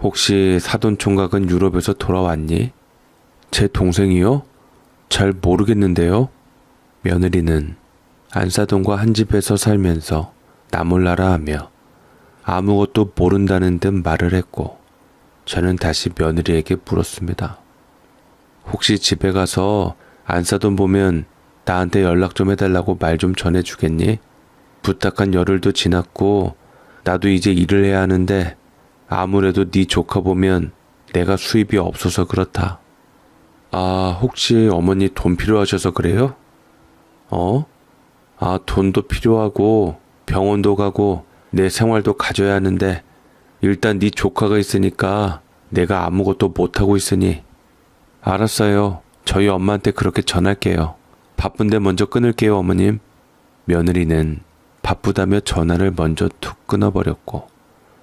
혹시 사돈총각은 유럽에서 돌아왔니? 제 동생이요? 잘 모르겠는데요. 며느리는 안사돈과 한 집에서 살면서 나몰라라 하며 아무것도 모른다는 듯 말을 했고, 저는 다시 며느리에게 물었습니다. 혹시 집에 가서 안사돈 보면 나한테 연락 좀 해달라고 말 좀 전해주겠니? 부탁한 열흘도 지났고 나도 이제 일을 해야 하는데 아무래도 네 조카 보면 내가 수입이 없어서 그렇다. 아, 혹시 어머니 돈 필요하셔서 그래요? 돈도 필요하고 병원도 가고 내 생활도 가져야 하는데 일단 네 조카가 있으니까 내가 아무것도 못하고 있으니. 알았어요. 저희 엄마한테 그렇게 전할게요. 바쁜데 먼저 끊을게요, 어머님. 며느리는 바쁘다며 전화를 먼저 툭 끊어버렸고,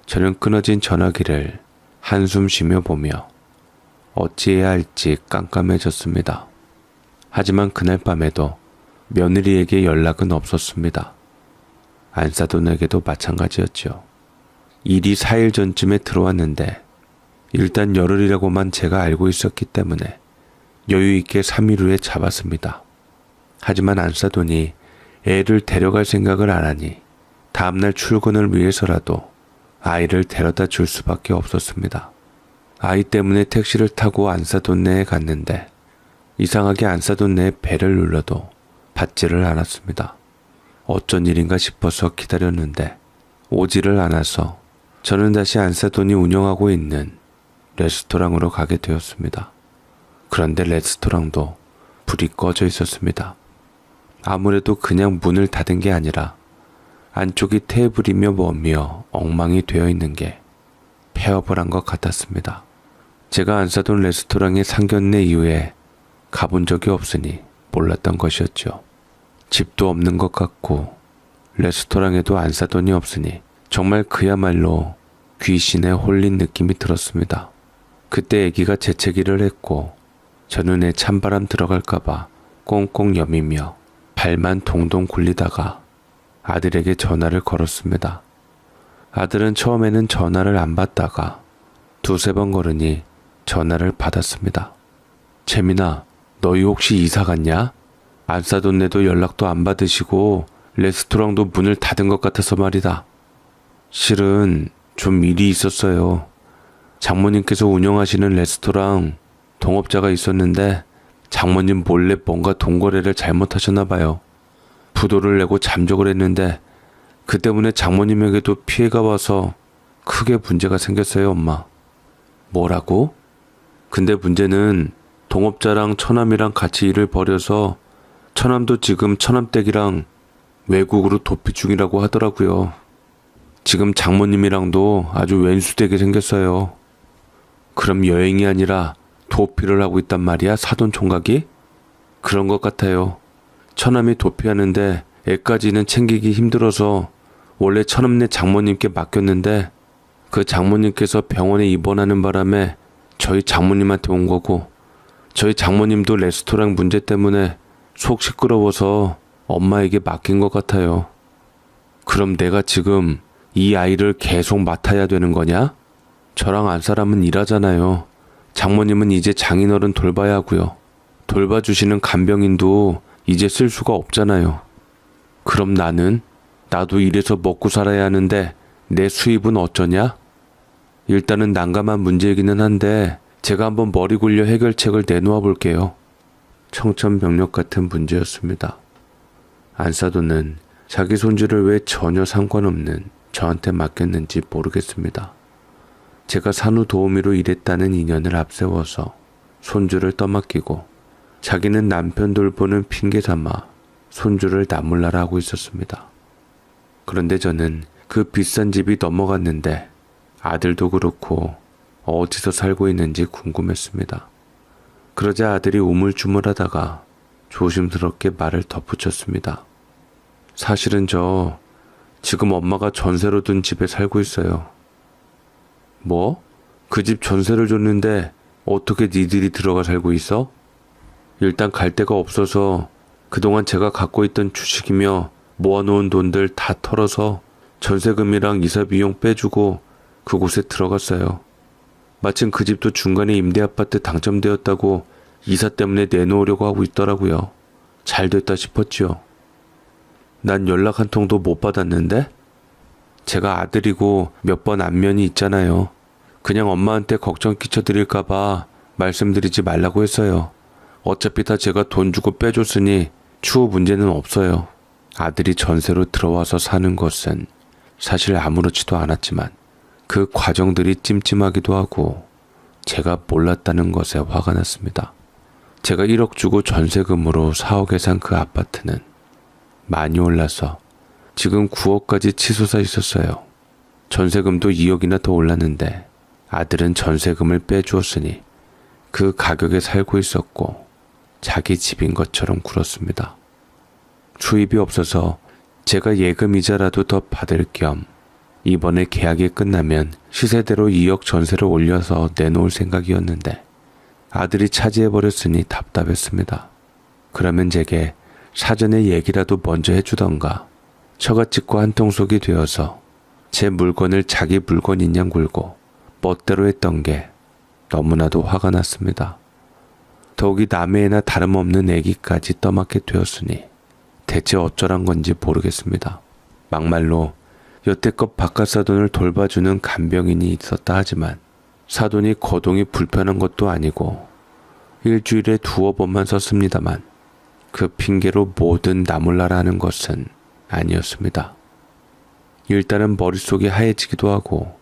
저는 끊어진 전화기를 한숨 쉬며 보며 어찌해야 할지 깜깜해졌습니다. 하지만 그날 밤에도 며느리에게 연락은 없었습니다. 안사돈에게도 마찬가지였죠. 일이 4일 전쯤에 들어왔는데 일단 열흘이라고만 제가 알고 있었기 때문에 여유있게 3일 후에 잡았습니다. 하지만 안사돈이 애를 데려갈 생각을 안 하니 다음날 출근을 위해서라도 아이를 데려다 줄 수밖에 없었습니다. 아이 때문에 택시를 타고 안사돈네에 갔는데 이상하게 안사돈네에 배를 눌러도 받지를 않았습니다. 어쩐 일인가 싶어서 기다렸는데 오지를 않아서 저는 다시 안사돈이 운영하고 있는 레스토랑으로 가게 되었습니다. 그런데 레스토랑도 불이 꺼져 있었습니다. 아무래도 그냥 문을 닫은 게 아니라 안쪽이 테이블이며 뭐며 엉망이 되어 있는 게 폐업을 한 것 같았습니다. 제가 안사돈 레스토랑의 상견례 이후에 가본 적이 없으니 몰랐던 것이었죠. 집도 없는 것 같고 레스토랑에도 안사돈이 없으니 정말 그야말로 귀신에 홀린 느낌이 들었습니다. 그때 애기가 재채기를 했고 저는 애 찬바람 들어갈까봐 꽁꽁 여미며 발만 동동 굴리다가 아들에게 전화를 걸었습니다. 아들은 처음에는 전화를 안 받다가 두세 번 걸으니 전화를 받았습니다. 재민아, 너희 혹시 이사 갔냐? 안사돈네도 연락도 안 받으시고 레스토랑도 문을 닫은 것 같아서 말이다. 실은 좀 일이 있었어요. 장모님께서 운영하시는 레스토랑 동업자가 있었는데 장모님 몰래 뭔가 돈거래를 잘못하셨나 봐요. 부도를 내고 잠적을 했는데 그 때문에 장모님에게도 피해가 와서 크게 문제가 생겼어요, 엄마. 뭐라고? 근데 문제는 동업자랑 처남이랑 같이 일을 벌여서 처남도 지금 처남댁이랑 외국으로 도피 중이라고 하더라고요. 지금 장모님이랑도 아주 왼수되게 생겼어요. 그럼 여행이 아니라 도피를 하고 있단 말이야, 사돈 총각이? 그런 것 같아요. 처남이 도피하는데 애까지는 챙기기 힘들어서 원래 처남네 장모님께 맡겼는데 그 장모님께서 병원에 입원하는 바람에 저희 장모님한테 온 거고, 저희 장모님도 레스토랑 문제 때문에 속 시끄러워서 엄마에게 맡긴 것 같아요. 그럼 내가 지금 이 아이를 계속 맡아야 되는 거냐? 저랑 안 사람은 일하잖아요. 장모님은 이제 장인어른 돌봐야 하고요. 돌봐주시는 간병인도 이제 쓸 수가 없잖아요. 그럼 나도 일해서 먹고 살아야 하는데 내 수입은 어쩌냐? 일단은 난감한 문제이기는 한데 제가 한번 머리 굴려 해결책을 내놓아 볼게요. 청천벽력 같은 문제였습니다. 안사돈은 자기 손주를 왜 전혀 상관없는 저한테 맡겼는지 모르겠습니다. 제가 산후도우미로 일했다는 인연을 앞세워서 손주를 떠맡기고 자기는 남편 돌보는 핑계 삼아 손주를 나몰라라 하고 있었습니다. 그런데 저는 그 비싼 집이 넘어갔는데 아들도 그렇고 어디서 살고 있는지 궁금했습니다. 그러자 아들이 우물쭈물하다가 조심스럽게 말을 덧붙였습니다. 사실은 저 지금 엄마가 전세로 둔 집에 살고 있어요. 뭐? 그 집 전세를 줬는데 어떻게 니들이 들어가 살고 있어? 일단 갈 데가 없어서 그동안 제가 갖고 있던 주식이며 모아놓은 돈들 다 털어서 전세금이랑 이사 비용 빼주고 그곳에 들어갔어요. 마침 그 집도 중간에 임대아파트 당첨되었다고 이사 때문에 내놓으려고 하고 있더라고요. 잘 됐다 싶었지요. 난 연락 한 통도 못 받았는데? 제가 아들이고 몇 번 안면이 있잖아요. 그냥 엄마한테 걱정 끼쳐드릴까봐 말씀드리지 말라고 했어요. 어차피 다 제가 돈 주고 빼줬으니 추후 문제는 없어요. 아들이 전세로 들어와서 사는 것은 사실 아무렇지도 않았지만 그 과정들이 찜찜하기도 하고 제가 몰랐다는 것에 화가 났습니다. 제가 1억 주고 전세금으로 4억에 산 그 아파트는 많이 올라서 지금 9억까지 치솟아 있었어요. 전세금도 2억이나 더 올랐는데 아들은 전세금을 빼주었으니 그 가격에 살고 있었고 자기 집인 것처럼 굴었습니다. 수입이 없어서 제가 예금 이자라도 더 받을 겸 이번에 계약이 끝나면 시세대로 2억 전세를 올려서 내놓을 생각이었는데 아들이 차지해버렸으니 답답했습니다. 그러면 제게 사전에 얘기라도 먼저 해주던가 처갓집과 한통속이 되어서 제 물건을 자기 물건인 양 굴고 멋대로 했던 게 너무나도 화가 났습니다. 더욱이 남의 애나 다름없는 애기까지 떠맡게 되었으니 대체 어쩌란 건지 모르겠습니다. 막말로 여태껏 바깥 사돈을 돌봐주는 간병인이 있었다 하지만 사돈이 거동이 불편한 것도 아니고 일주일에 2-5번만 썼습니다만 그 핑계로 뭐든 나몰라라 하는 것은 아니었습니다. 일단은 머릿속이 하얘지기도 하고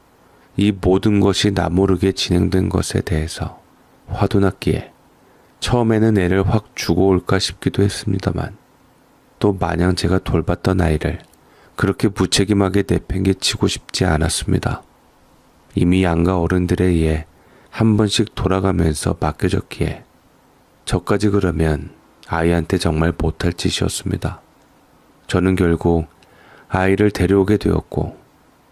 이 모든 것이 나 모르게 진행된 것에 대해서 화도 났기에 처음에는 애를 확 주고 올까 싶기도 했습니다만 또 마냥 제가 돌봤던 아이를 그렇게 무책임하게 내팽개치고 싶지 않았습니다. 이미 양가 어른들에 의해 한 번씩 돌아가면서 맡겨졌기에 저까지 그러면 아이한테 정말 못할 짓이었습니다. 저는 결국 아이를 데려오게 되었고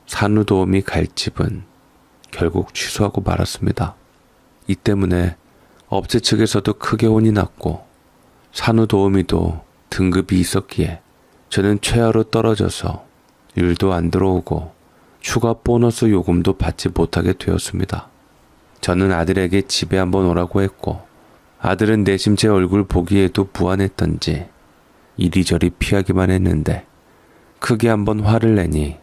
산후도우미 갈 집은 결국 취소하고 말았습니다. 이 때문에 업체 측에서도 크게 혼이 났고 산후도우미도 등급이 있었기에 저는 최하로 떨어져서 일도 안 들어오고 추가 보너스 요금도 받지 못하게 되었습니다. 저는 아들에게 집에 한번 오라고 했고 아들은 내심 제 얼굴 보기에도 무안했던지 이리저리 피하기만 했는데 크게 한번 화를 내니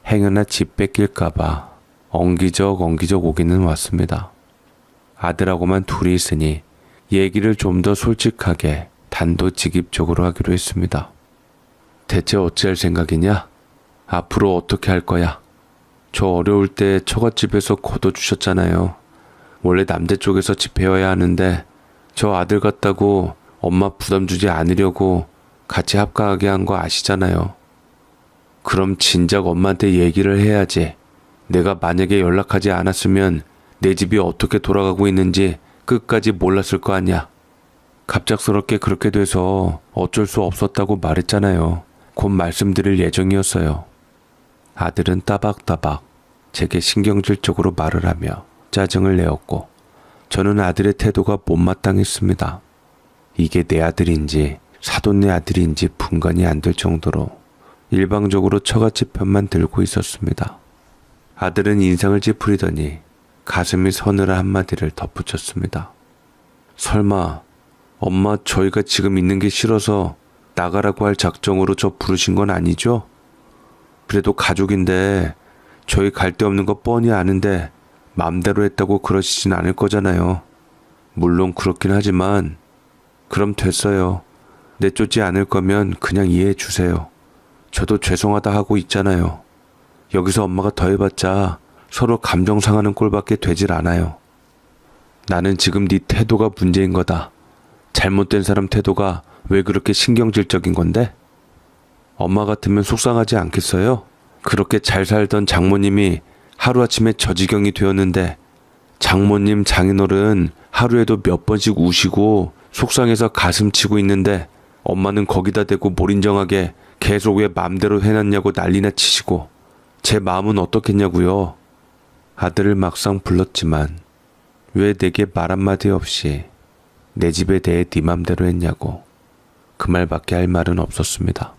행여나 집 뺏길까봐 엉기적 오기는 왔습니다. 아들하고만 둘이 있으니 얘기를 좀 더 솔직하게 단도직입적으로 하기로 했습니다. 대체 어찌할 생각이냐? 앞으로 어떻게 할 거야? 저 어려울 때 처갓집에서 거둬주셨잖아요. 원래 남자 쪽에서 집해와야 하는데 저 아들 같다고 엄마 부담 주지 않으려고 같이 합가하게 한 거 아시잖아요. 그럼 진작 엄마한테 얘기를 해야지. 내가 만약에 연락하지 않았으면 내 집이 어떻게 돌아가고 있는지 끝까지 몰랐을 거 아니야. 갑작스럽게 그렇게 돼서 어쩔 수 없었다고 말했잖아요. 곧 말씀드릴 예정이었어요. 아들은 따박따박 제게 신경질적으로 말을 하며 짜증을 내었고 저는 아들의 태도가 못마땅했습니다. 이게 내 아들인지 사돈네 아들인지 분간이 안 될 정도로 일방적으로 처갓집 편만 들고 있었습니다. 아들은 인상을 찌푸리더니 가슴이 서늘한 한마디를 덧붙였습니다. 설마 엄마 저희가 지금 있는 게 싫어서 나가라고 할 작정으로 저 부르신 건 아니죠? 그래도 가족인데 저희 갈 데 없는 거 뻔히 아는데 맘대로 했다고 그러시진 않을 거잖아요. 물론 그렇긴 하지만 그럼 됐어요. 내쫓지 않을 거면 그냥 이해해 주세요. 저도 죄송하다 하고 있잖아요. 여기서 엄마가 더 해봤자 서로 감정 상하는 꼴밖에 되질 않아요. 나는 지금 네 태도가 문제인 거다. 잘못된 사람 태도가 왜 그렇게 신경질적인 건데? 엄마 같으면 속상하지 않겠어요? 그렇게 잘 살던 장모님이 하루아침에 저 지경이 되었는데 장모님 장인어른 하루에도 몇 번씩 우시고 속상해서 가슴 치고 있는데 엄마는 거기다 대고 몰인정하게 계속 왜 맘대로 해놨냐고 난리나 치시고 제 마음은 어떻겠냐고요. 아들을 막상 불렀지만 왜 내게 말 한마디 없이 내 집에 대해 네 맘대로 했냐고. 그 말밖에 할 말은 없었습니다.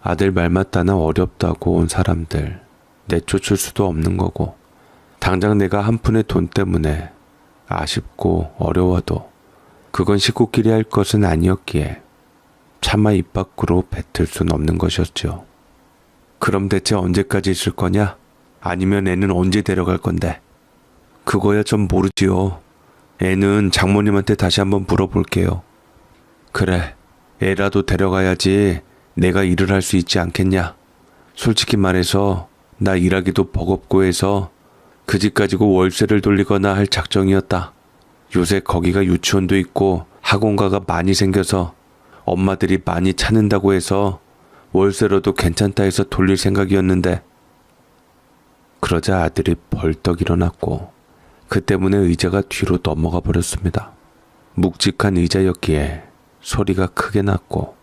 아들 말 맞다나 어렵다고 온 사람들 내쫓을 수도 없는 거고, 당장 내가 한 푼의 돈 때문에 아쉽고 어려워도 그건 식구끼리 할 것은 아니었기에 차마 입 밖으로 뱉을 순 없는 것이었죠. 그럼 대체 언제까지 있을 거냐? 아니면 애는 언제 데려갈 건데? 그거야 좀 모르지요. 애는 장모님한테 다시 한번 물어볼게요. 그래, 애라도 데려가야지 내가 일을 할 수 있지 않겠냐. 솔직히 말해서 나 일하기도 버겁고 해서 그 집 가지고 월세를 돌리거나 할 작정이었다. 요새 거기가 유치원도 있고 학원가가 많이 생겨서 엄마들이 많이 찾는다고 해서 월세로도 괜찮다 해서 돌릴 생각이었는데. 그러자 아들이 벌떡 일어났고 그 때문에 의자가 뒤로 넘어가 버렸습니다. 묵직한 의자였기에 소리가 크게 났고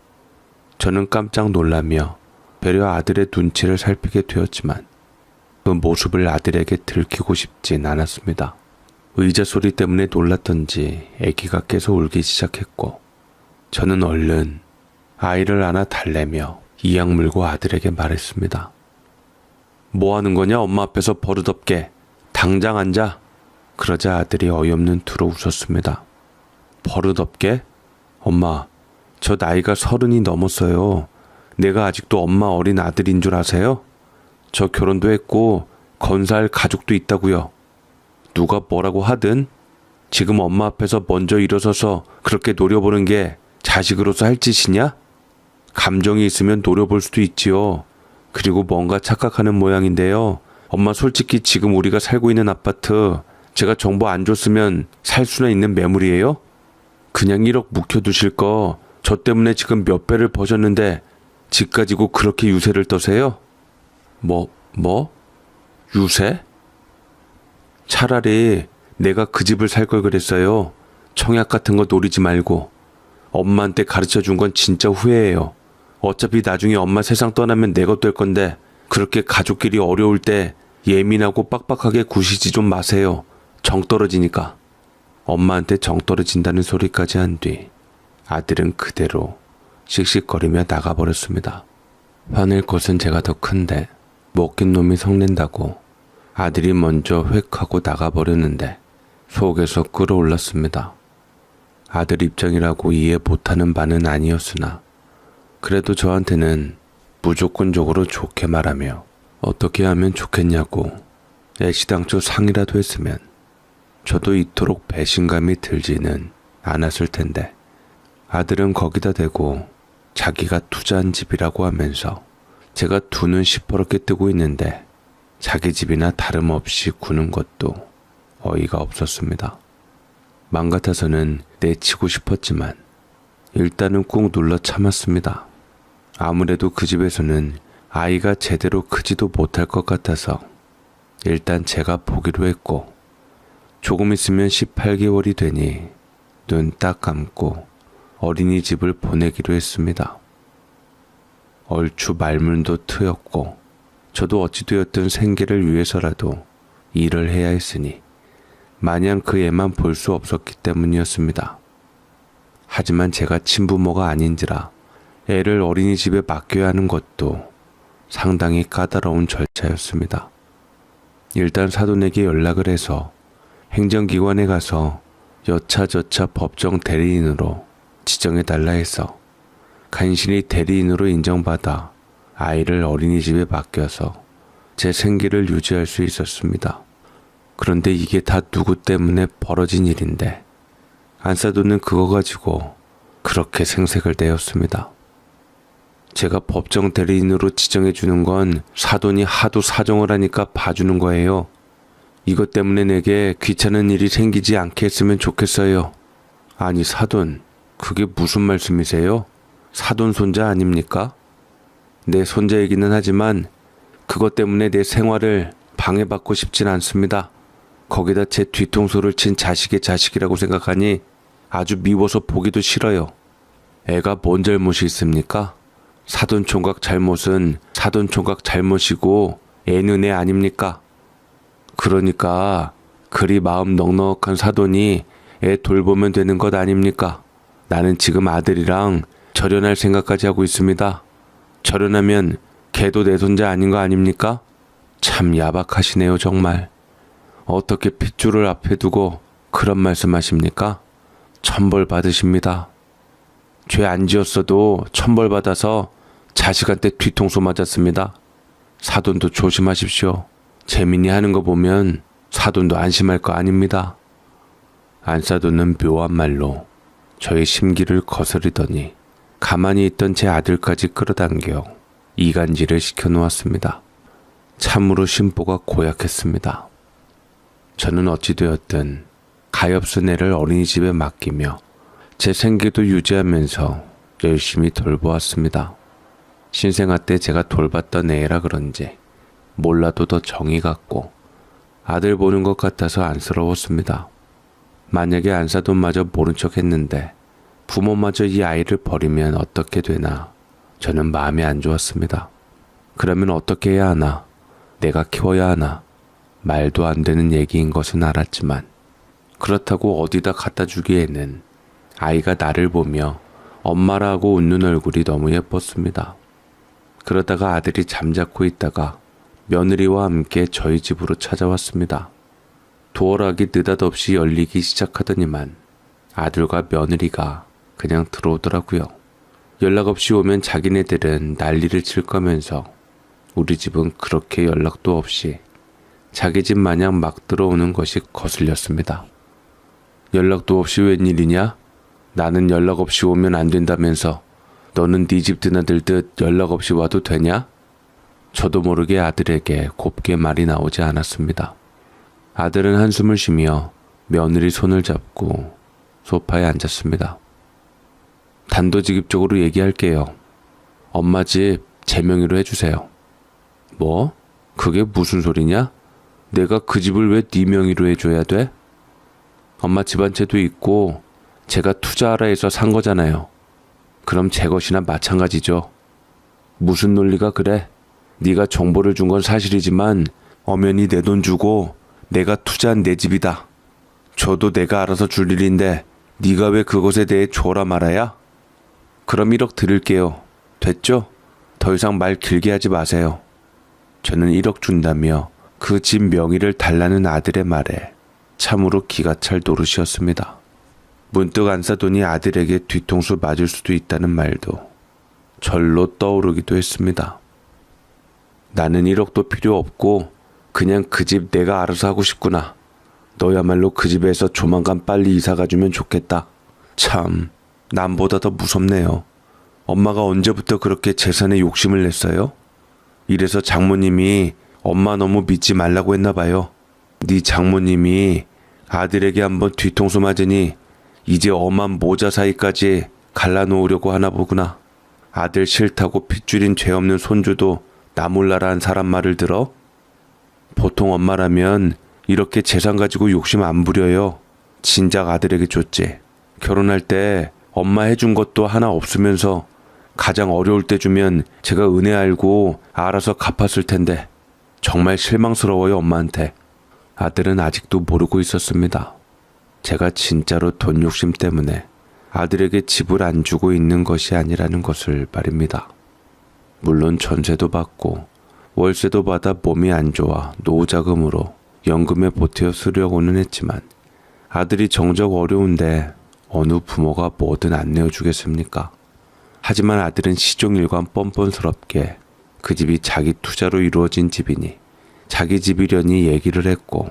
저는 깜짝 놀라며 배려 아들의 눈치를 살피게 되었지만 그 모습을 아들에게 들키고 싶진 않았습니다. 의자 소리 때문에 놀랐던지 아기가 계속 울기 시작했고 저는 얼른 아이를 안아 달래며 이악 물고 아들에게 말했습니다. 뭐 하는 거냐? 엄마 앞에서 버릇없게. 당장 앉아. 그러자 아들이 어이없는 투로 웃었습니다. 버릇없게? 엄마, 저 나이가 30이 넘었어요. 내가 아직도 엄마 어린 아들인 줄 아세요? 저 결혼도 했고 건사할 가족도 있다고요. 누가 뭐라고 하든 지금 엄마 앞에서 먼저 일어서서 그렇게 노려보는 게 자식으로서 할 짓이냐? 감정이 있으면 노려볼 수도 있지요. 그리고 뭔가 착각하는 모양인데요. 엄마, 솔직히 지금 우리가 살고 있는 아파트 제가 정보 안 줬으면 살 수나 있는 매물이에요? 그냥 1억 묵혀두실 거 저 때문에 지금 몇 배를 버셨는데 집 가지고 그렇게 유세를 떠세요? 뭐? 유세? 차라리 내가 그 집을 살 걸 그랬어요. 청약 같은 거 노리지 말고. 엄마한테 가르쳐 준 건 진짜 후회해요. 어차피 나중에 엄마 세상 떠나면 내 것 될 건데 그렇게 가족끼리 어려울 때 예민하고 빡빡하게 구시지 좀 마세요. 정 떨어지니까. 엄마한테 정 떨어진다는 소리까지 한 뒤 아들은 그대로 씩씩거리며 나가버렸습니다. 화낼 곳은 제가 더 큰데 먹긴 놈이 성낸다고 아들이 먼저 획 하고 나가버렸는데 속에서 끓어올랐습니다. 아들 입장이라고 이해 못하는 바는 아니었으나 그래도 저한테는 무조건적으로 좋게 말하며 어떻게 하면 좋겠냐고 애시당초 상의라도 했으면 저도 이토록 배신감이 들지는 않았을 텐데 아들은 거기다 대고 자기가 투자한 집이라고 하면서 제가 두 눈 시퍼렇게 뜨고 있는데 자기 집이나 다름없이 구는 것도 어이가 없었습니다. 맘 같아서는 내치고 싶었지만 일단은 꾹 눌러 참았습니다. 아무래도 그 집에서는 아이가 제대로 크지도 못할 것 같아서 일단 제가 보기로 했고 조금 있으면 18개월이 되니 눈 딱 감고 어린이집을 보내기로 했습니다. 얼추 말문도 트였고 저도 어찌되었든 생계를 위해서라도 일을 해야 했으니 마냥 그 애만 볼 수 없었기 때문이었습니다. 하지만 제가 친부모가 아닌지라 애를 어린이집에 맡겨야 하는 것도 상당히 까다로운 절차였습니다. 일단 사돈에게 연락을 해서 행정기관에 가서 여차저차 법정 대리인으로 지정해달라 해서 간신히 대리인으로 인정받아 아이를 어린이집에 맡겨서 제 생계를 유지할 수 있었습니다. 그런데 이게 다 누구 때문에 벌어진 일인데 안사돈은 그거 가지고 그렇게 생색을 내었습니다. 제가 법정 대리인으로 지정해주는 건 사돈이 하도 사정을 하니까 봐주는 거예요. 이것 때문에 내게 귀찮은 일이 생기지 않게 했으면 좋겠어요. 아니 사돈, 그게 무슨 말씀이세요? 사돈 손자 아닙니까? 내 손자이기는 하지만 그것 때문에 내 생활을 방해받고 싶진 않습니다. 거기다 제 뒤통수를 친 자식의 자식이라고 생각하니 아주 미워서 보기도 싫어요. 애가 뭔 잘못이 있습니까? 사돈 총각 잘못은 사돈 총각 잘못이고 애는 애 아닙니까? 그러니까 그리 마음 넉넉한 사돈이 애 돌보면 되는 것 아닙니까? 나는 지금 아들이랑 절연할 생각까지 하고 있습니다. 절연하면 걔도 내 손자 아닌 거 아닙니까? 참 야박하시네요, 정말. 어떻게 핏줄을 앞에 두고 그런 말씀하십니까? 천벌 받으십니다. 죄 안 지었어도 천벌 받아서 자식한테 뒤통수 맞았습니다. 사돈도 조심하십시오. 재민이 하는 거 보면 사돈도 안심할 거 아닙니다. 안사돈은 묘한 말로 저의 심기를 거스르더니 가만히 있던 제 아들까지 끌어당겨 이간질을 시켜놓았습니다. 참으로 심보가 고약했습니다. 저는 어찌되었든 가엾은 애를 어린이집에 맡기며 제 생계도 유지하면서 열심히 돌보았습니다. 신생아 때 제가 돌봤던 애라 그런지 몰라도 더 정이 갔고 아들 보는 것 같아서 안쓰러웠습니다. 만약에 안사돈마저 모른 척 했는데 부모마저 이 아이를 버리면 어떻게 되나 저는 마음이 안 좋았습니다. 그러면 어떻게 해야 하나? 내가 키워야 하나? 말도 안 되는 얘기인 것은 알았지만 그렇다고 어디다 갖다 주기에는 아이가 나를 보며 엄마라고 웃는 얼굴이 너무 예뻤습니다. 그러다가 아들이 잠자코 있다가 며느리와 함께 저희 집으로 찾아왔습니다. 도어락이 느닷없이 열리기 시작하더니만 아들과 며느리가 그냥 들어오더라고요. 연락 없이 오면 자기네들은 난리를 칠 거면서 우리 집은 그렇게 연락도 없이 자기 집 마냥 막 들어오는 것이 거슬렸습니다. 연락도 없이 웬일이냐? 나는 연락 없이 오면 안 된다면서 너는 네 집 드나들듯 연락 없이 와도 되냐? 저도 모르게 아들에게 곱게 말이 나오지 않았습니다. 아들은 한숨을 쉬며 며느리 손을 잡고 소파에 앉았습니다. 단도직입적으로 얘기할게요. 엄마 집 제 명의로 해주세요. 뭐? 그게 무슨 소리냐? 내가 그 집을 왜 네 명의로 해줘야 돼? 엄마 집안채도 있고 제가 투자하라 해서 산 거잖아요. 그럼 제 것이나 마찬가지죠. 무슨 논리가 그래? 네가 정보를 준 건 사실이지만 엄연히 내 돈 주고 내가 투자한 내 집이다. 줘도 내가 알아서 줄 일인데 네가 왜 그것에 대해 줘라 말아야? 그럼 1억 드릴게요. 됐죠? 더 이상 말 길게 하지 마세요. 저는 1억 준다며 그 집 명의를 달라는 아들의 말에 참으로 기가 찰 노릇이었습니다. 문득 안사돈이 아들에게 뒤통수 맞을 수도 있다는 말도 절로 떠오르기도 했습니다. 나는 1억도 필요 없고 그냥 그 집 내가 알아서 하고 싶구나. 너야말로 그 집에서 조만간 빨리 이사 가주면 좋겠다. 참, 남보다 더 무섭네요. 엄마가 언제부터 그렇게 재산에 욕심을 냈어요? 이래서 장모님이 엄마 너무 믿지 말라고 했나 봐요. 네 장모님이 아들에게 한번 뒤통수 맞으니 이제 엄한 모자 사이까지 갈라놓으려고 하나 보구나. 아들 싫다고 핏줄인 죄 없는 손주도 나 몰라라 한 사람 말을 들어? 보통 엄마라면 이렇게 재산 가지고 욕심 안 부려요. 진작 아들에게 줬지. 결혼할 때 엄마 해준 것도 하나 없으면서 가장 어려울 때 주면 제가 은혜 알고 알아서 갚았을 텐데 정말 실망스러워요, 엄마한테. 아들은 아직도 모르고 있었습니다. 제가 진짜로 돈 욕심 때문에 아들에게 집을 안 주고 있는 것이 아니라는 것을 말입니다. 물론 전세도 받고 월세도 받아 몸이 안 좋아 노후자금으로 연금에 보태어 쓰려고는 했지만 아들이 정작 어려운데 어느 부모가 뭐든 안 내어주겠습니까? 하지만 아들은 시종일관 뻔뻔스럽게 그 집이 자기 투자로 이루어진 집이니 자기 집이려니 얘기를 했고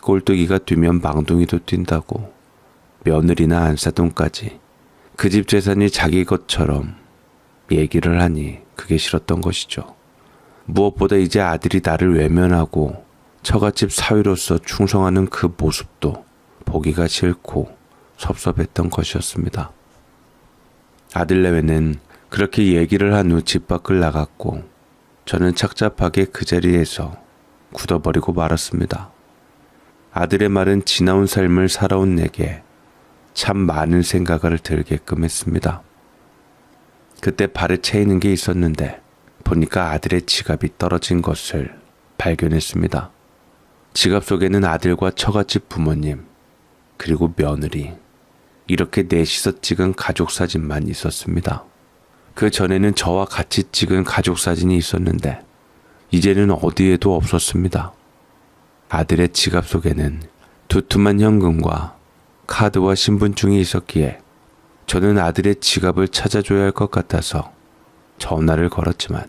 꼴뚜기가 뛰면 망둥이도 뛴다고 며느리나 안사돈까지 그 집 재산이 자기 것처럼 얘기를 하니 그게 싫었던 것이죠. 무엇보다 이제 아들이 나를 외면하고 처갓집 사위로서 충성하는 그 모습도 보기가 싫고 섭섭했던 것이었습니다. 아들 내외는 그렇게 얘기를 한 후 집 밖을 나갔고 저는 착잡하게 그 자리에서 굳어버리고 말았습니다. 아들의 말은 지나온 삶을 살아온 내게 참 많은 생각을 들게끔 했습니다. 그때 발에 채이는 게 있었는데 보니까 아들의 지갑이 떨어진 것을 발견했습니다. 지갑 속에는 아들과 처갓집 부모님, 그리고 며느리. 이렇게 넷이서 찍은 가족 사진만 있었습니다. 그 전에는 저와 같이 찍은 가족 사진이 있었는데 이제는 어디에도 없었습니다. 아들의 지갑 속에는 두툼한 현금과 카드와 신분증이 있었기에 저는 아들의 지갑을 찾아줘야 할 것 같아서 전화를 걸었지만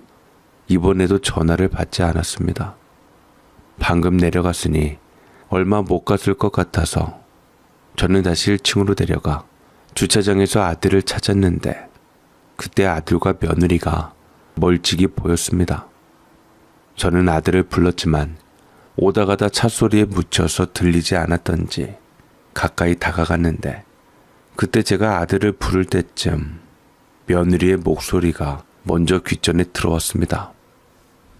이번에도 전화를 받지 않았습니다. 방금 내려갔으니 얼마 못 갔을 것 같아서 저는 다시 1층으로 내려가 주차장에서 아들을 찾았는데 그때 아들과 며느리가 멀찍이 보였습니다. 저는 아들을 불렀지만 오다 가다 찻소리에 묻혀서 들리지 않았던지 가까이 다가갔는데 그때 제가 아들을 부를 때쯤 며느리의 목소리가 먼저 귓전에 들어왔습니다.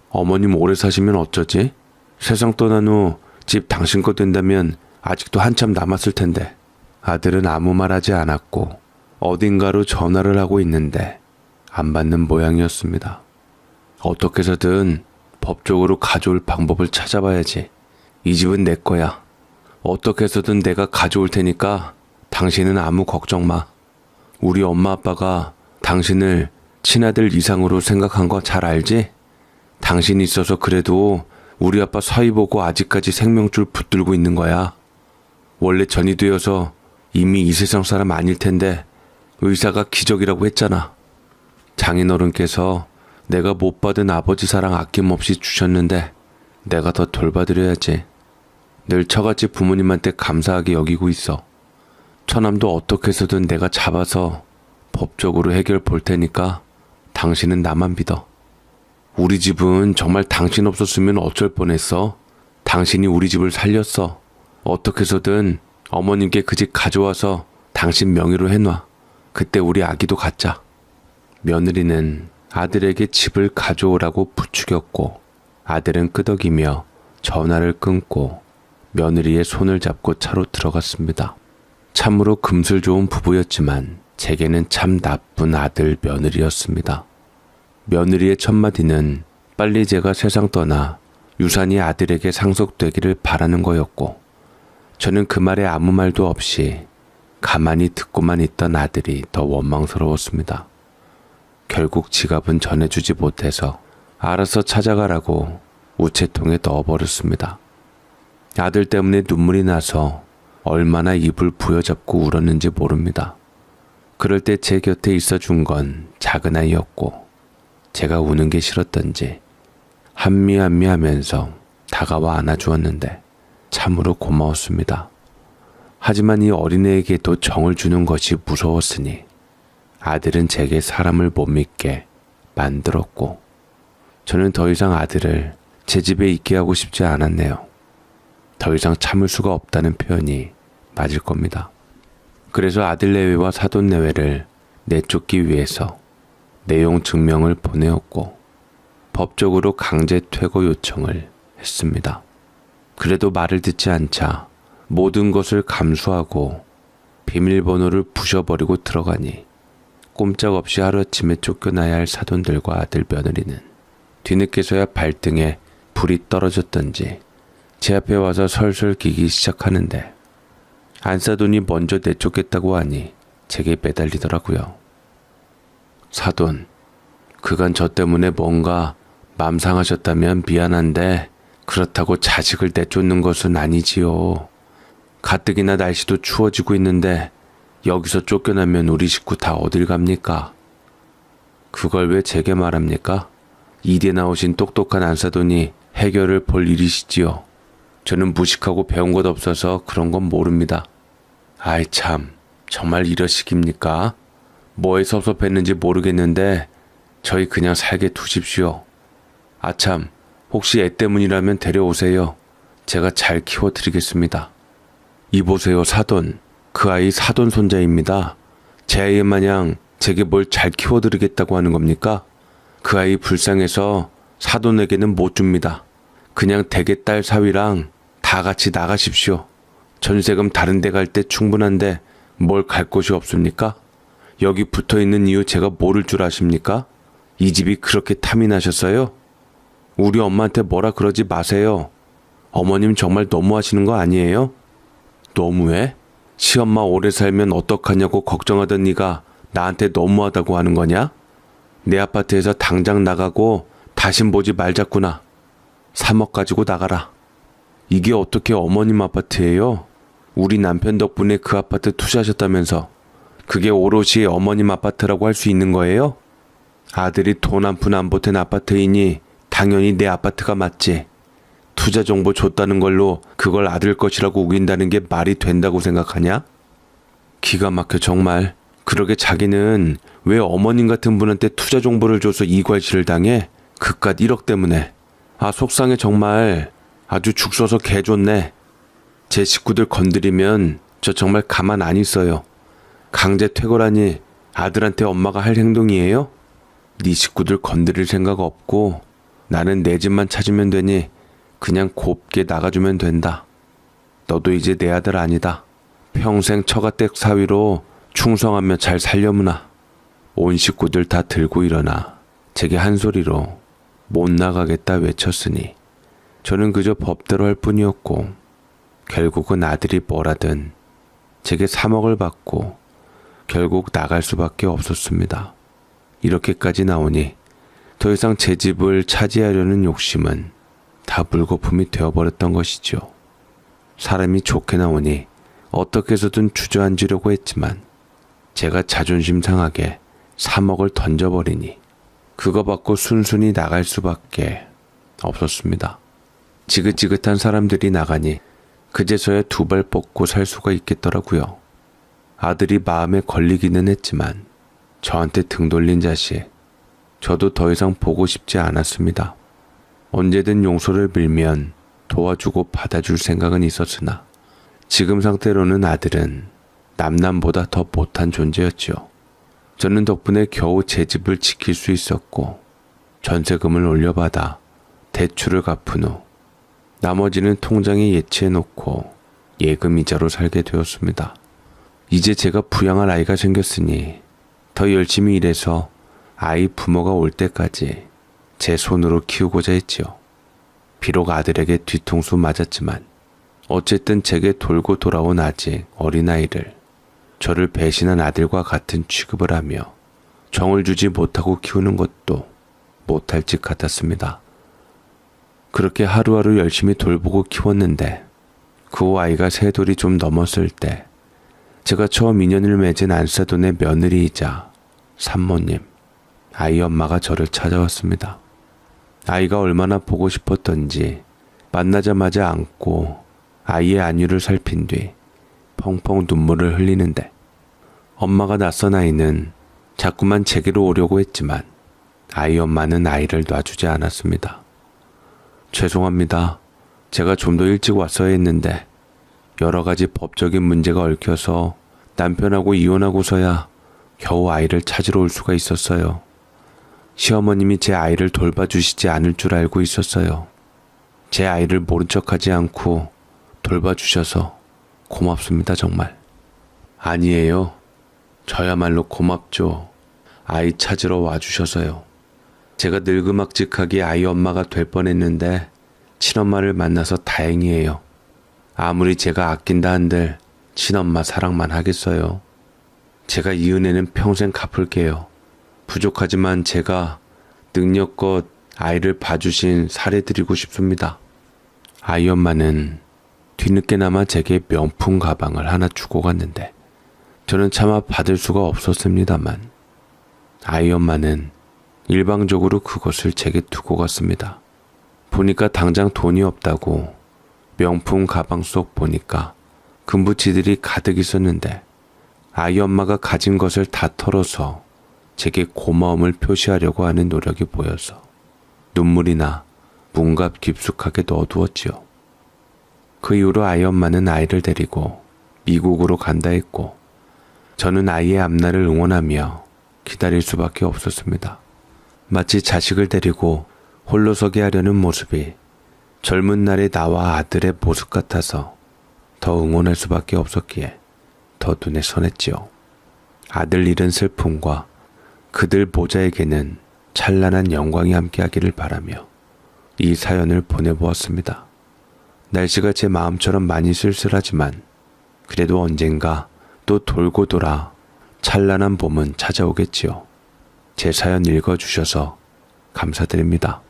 어머님 오래 사시면 어쩌지? 세상 떠난 후 집 당신 거 된다면 아직도 한참 남았을 텐데. 아들은 아무 말 하지 않았고 어딘가로 전화를 하고 있는데 안 받는 모양이었습니다. 어떻게 해서든 법적으로 가져올 방법을 찾아봐야지. 이 집은 내 거야. 어떻게 해서든 내가 가져올 테니까 당신은 아무 걱정 마. 우리 엄마 아빠가 당신을 친아들 이상으로 생각한 거 잘 알지? 당신이 있어서 그래도 우리 아빠 사위 보고 아직까지 생명줄 붙들고 있는 거야. 원래 전이 되어서 이미 이 세상 사람 아닐 텐데 의사가 기적이라고 했잖아. 장인어른께서 내가 못 받은 아버지 사랑 아낌없이 주셨는데 내가 더 돌봐드려야지. 늘 처갓집 부모님한테 감사하게 여기고 있어. 처남도 어떻게 해서든 내가 잡아서 법적으로 해결 볼 테니까 당신은 나만 믿어. 우리 집은 정말 당신 없었으면 어쩔 뻔했어. 당신이 우리 집을 살렸어. 어떻게 해서든 어머님께 그 집 가져와서 당신 명의로 해놔. 그때 우리 아기도 갖자. 며느리는 아들에게 집을 가져오라고 부추겼고 아들은 끄덕이며 전화를 끊고 며느리의 손을 잡고 차로 들어갔습니다. 참으로 금슬 좋은 부부였지만 제게는 참 나쁜 아들 며느리였습니다. 며느리의 첫마디는 빨리 제가 세상 떠나 유산이 아들에게 상속되기를 바라는 거였고 저는 그 말에 아무 말도 없이 가만히 듣고만 있던 아들이 더 원망스러웠습니다. 결국 지갑은 전해주지 못해서 알아서 찾아가라고 우체통에 넣어버렸습니다. 아들 때문에 눈물이 나서 얼마나 입을 부여잡고 울었는지 모릅니다. 그럴 때 제 곁에 있어준 건 작은 아이였고 제가 우는 게 싫었던지 한미한미 하면서 다가와 안아주었는데 참으로 고마웠습니다. 하지만 이 어린애에게도 정을 주는 것이 무서웠으니 아들은 제게 사람을 못 믿게 만들었고 저는 더 이상 아들을 제 집에 있게 하고 싶지 않았네요. 더 이상 참을 수가 없다는 표현이 맞을 겁니다. 그래서 아들 내외와 사돈 내외를 내쫓기 위해서 내용 증명을 보내었고 법적으로 강제 퇴거 요청을 했습니다. 그래도 말을 듣지 않자 모든 것을 감수하고 비밀번호를 부셔버리고 들어가니 꼼짝없이 하루아침에 쫓겨나야 할 사돈들과 아들 며느리는 뒤늦게서야 발등에 불이 떨어졌던지 제 앞에 와서 설설 기기 시작하는데 안사돈이 먼저 내쫓겠다고 하니 제게 매달리더라고요. 사돈, 그간 저 때문에 뭔가 맘 상하셨다면 미안한데 그렇다고 자식을 내쫓는 것은 아니지요. 가뜩이나 날씨도 추워지고 있는데 여기서 쫓겨나면 우리 식구 다 어딜 갑니까? 그걸 왜 제게 말합니까? 이대 나오신 똑똑한 안사돈이 해결을 볼 일이시지요. 저는 무식하고 배운 것 없어서 그런 건 모릅니다. 아이 참, 정말 이러시깁니까? 뭐에 섭섭했는지 모르겠는데 저희 그냥 살게 두십시오. 아참, 혹시 애 때문이라면 데려오세요. 제가 잘 키워드리겠습니다. 이보세요 사돈, 그 아이 사돈 손자입니다. 제 아이 마냥 제게 뭘 잘 키워드리겠다고 하는 겁니까? 그 아이 불쌍해서 사돈에게는 못 줍니다. 그냥 대개 딸 사위랑 다 같이 나가십시오. 전세금 다른 데 갈 때 충분한데 뭘 갈 곳이 없습니까? 여기 붙어있는 이유 제가 모를 줄 아십니까? 이 집이 그렇게 탐이 나셨어요? 우리 엄마한테 뭐라 그러지 마세요. 어머님 정말 너무하시는 거 아니에요? 너무해? 시엄마 오래 살면 어떡하냐고 걱정하던 네가 나한테 너무하다고 하는 거냐? 내 아파트에서 당장 나가고 다신 보지 말자꾸나. 3억 가지고 나가라. 이게 어떻게 어머님 아파트예요? 우리 남편 덕분에 그 아파트 투자하셨다면서 그게 오롯이 어머님 아파트라고 할 수 있는 거예요? 아들이 돈 한 푼 안 보탠 아파트이니 당연히 내 아파트가 맞지. 투자 정보 줬다는 걸로 그걸 아들 것이라고 우긴다는 게 말이 된다고 생각하냐? 기가 막혀 정말. 그러게 자기는 왜 어머님 같은 분한테 투자 정보를 줘서 이괄시를 당해? 그깟 1억 때문에. 아 속상해 정말. 아주 죽 써서 개 좋네. 제 식구들 건드리면 저 정말 가만 안 있어요. 강제 퇴거라니 아들한테 엄마가 할 행동이에요? 네 식구들 건드릴 생각 없고 나는 내 집만 찾으면 되니 그냥 곱게 나가주면 된다. 너도 이제 내 아들 아니다. 평생 처가댁 사위로 충성하며 잘 살려무나. 온 식구들 다 들고 일어나 제게 한 소리로 못 나가겠다 외쳤으니 저는 그저 법대로 할 뿐이었고 결국은 아들이 뭐라든 제게 3억을 받고 결국 나갈 수밖에 없었습니다. 이렇게까지 나오니 더 이상 제 집을 차지하려는 욕심은 다 물거품이 되어버렸던 것이죠. 사람이 좋게 나오니 어떻게 해서든 주저앉으려고 했지만 제가 자존심 상하게 3억을 던져버리니 그거 받고 순순히 나갈 수밖에 없었습니다. 지긋지긋한 사람들이 나가니 그제서야 두 발 뻗고 살 수가 있겠더라고요. 아들이 마음에 걸리기는 했지만 저한테 등 돌린 자식, 저도 더 이상 보고 싶지 않았습니다. 언제든 용서를 빌면 도와주고 받아줄 생각은 있었으나 지금 상태로는 아들은 남남보다 더 못한 존재였죠. 저는 덕분에 겨우 제 집을 지킬 수 있었고 전세금을 올려받아 대출을 갚은 후 나머지는 통장에 예치해놓고 예금 이자로 살게 되었습니다. 이제 제가 부양할 아이가 생겼으니 더 열심히 일해서 아이 부모가 올 때까지 제 손으로 키우고자 했지요. 비록 아들에게 뒤통수 맞았지만 어쨌든 제게 돌고 돌아온 아직 어린아이를 저를 배신한 아들과 같은 취급을 하며 정을 주지 못하고 키우는 것도 못할 짓 같았습니다. 그렇게 하루하루 열심히 돌보고 키웠는데 그 후 아이가 3돌이 좀 넘었을 때 제가 처음 인연을 맺은 안사돈의 며느리이자 산모님, 아이 엄마가 저를 찾아왔습니다. 아이가 얼마나 보고 싶었던지 만나자마자 안고 아이의 안위를 살핀 뒤 펑펑 눈물을 흘리는데 엄마가 낯선 아이는 자꾸만 제게로 오려고 했지만 아이 엄마는 아이를 놔주지 않았습니다. 죄송합니다. 제가 좀 더 일찍 왔어야 했는데 여러 가지 법적인 문제가 얽혀서 남편하고 이혼하고서야 겨우 아이를 찾으러 올 수가 있었어요. 시어머님이 제 아이를 돌봐주시지 않을 줄 알고 있었어요. 제 아이를 모른 척하지 않고 돌봐주셔서 고맙습니다 정말. 아니에요. 저야말로 고맙죠. 아이 찾으러 와주셔서요. 제가 늙음막직하게 아이 엄마가 될 뻔했는데 친엄마를 만나서 다행이에요. 아무리 제가 아낀다 한들 친엄마 사랑만 하겠어요. 제가 이 은혜는 평생 갚을게요. 부족하지만 제가 능력껏 아이를 봐주신 사례드리고 싶습니다. 아이 엄마는 뒤늦게나마 제게 명품 가방을 하나 주고 갔는데 저는 차마 받을 수가 없었습니다만 아이 엄마는 일방적으로 그것을 제게 두고 갔습니다. 보니까 당장 돈이 없다고 명품 가방 속 보니까 금부치들이 가득 있었는데 아이 엄마가 가진 것을 다 털어서 제게 고마움을 표시하려고 하는 노력이 보여서 눈물이 나 문갑 깊숙하게 넣어두었지요. 그 이후로 아이 엄마는 아이를 데리고 미국으로 간다 했고 저는 아이의 앞날을 응원하며 기다릴 수밖에 없었습니다. 마치 자식을 데리고 홀로 서게 하려는 모습이 젊은 날의 나와 아들의 모습 같아서 더 응원할 수밖에 없었기에 더 눈에 선했지요. 아들 잃은 슬픔과 그들 모자에게는 찬란한 영광이 함께하기를 바라며 이 사연을 보내보았습니다. 날씨가 제 마음처럼 많이 쓸쓸하지만 그래도 언젠가 또 돌고 돌아 찬란한 봄은 찾아오겠지요. 제 사연 읽어주셔서 감사드립니다.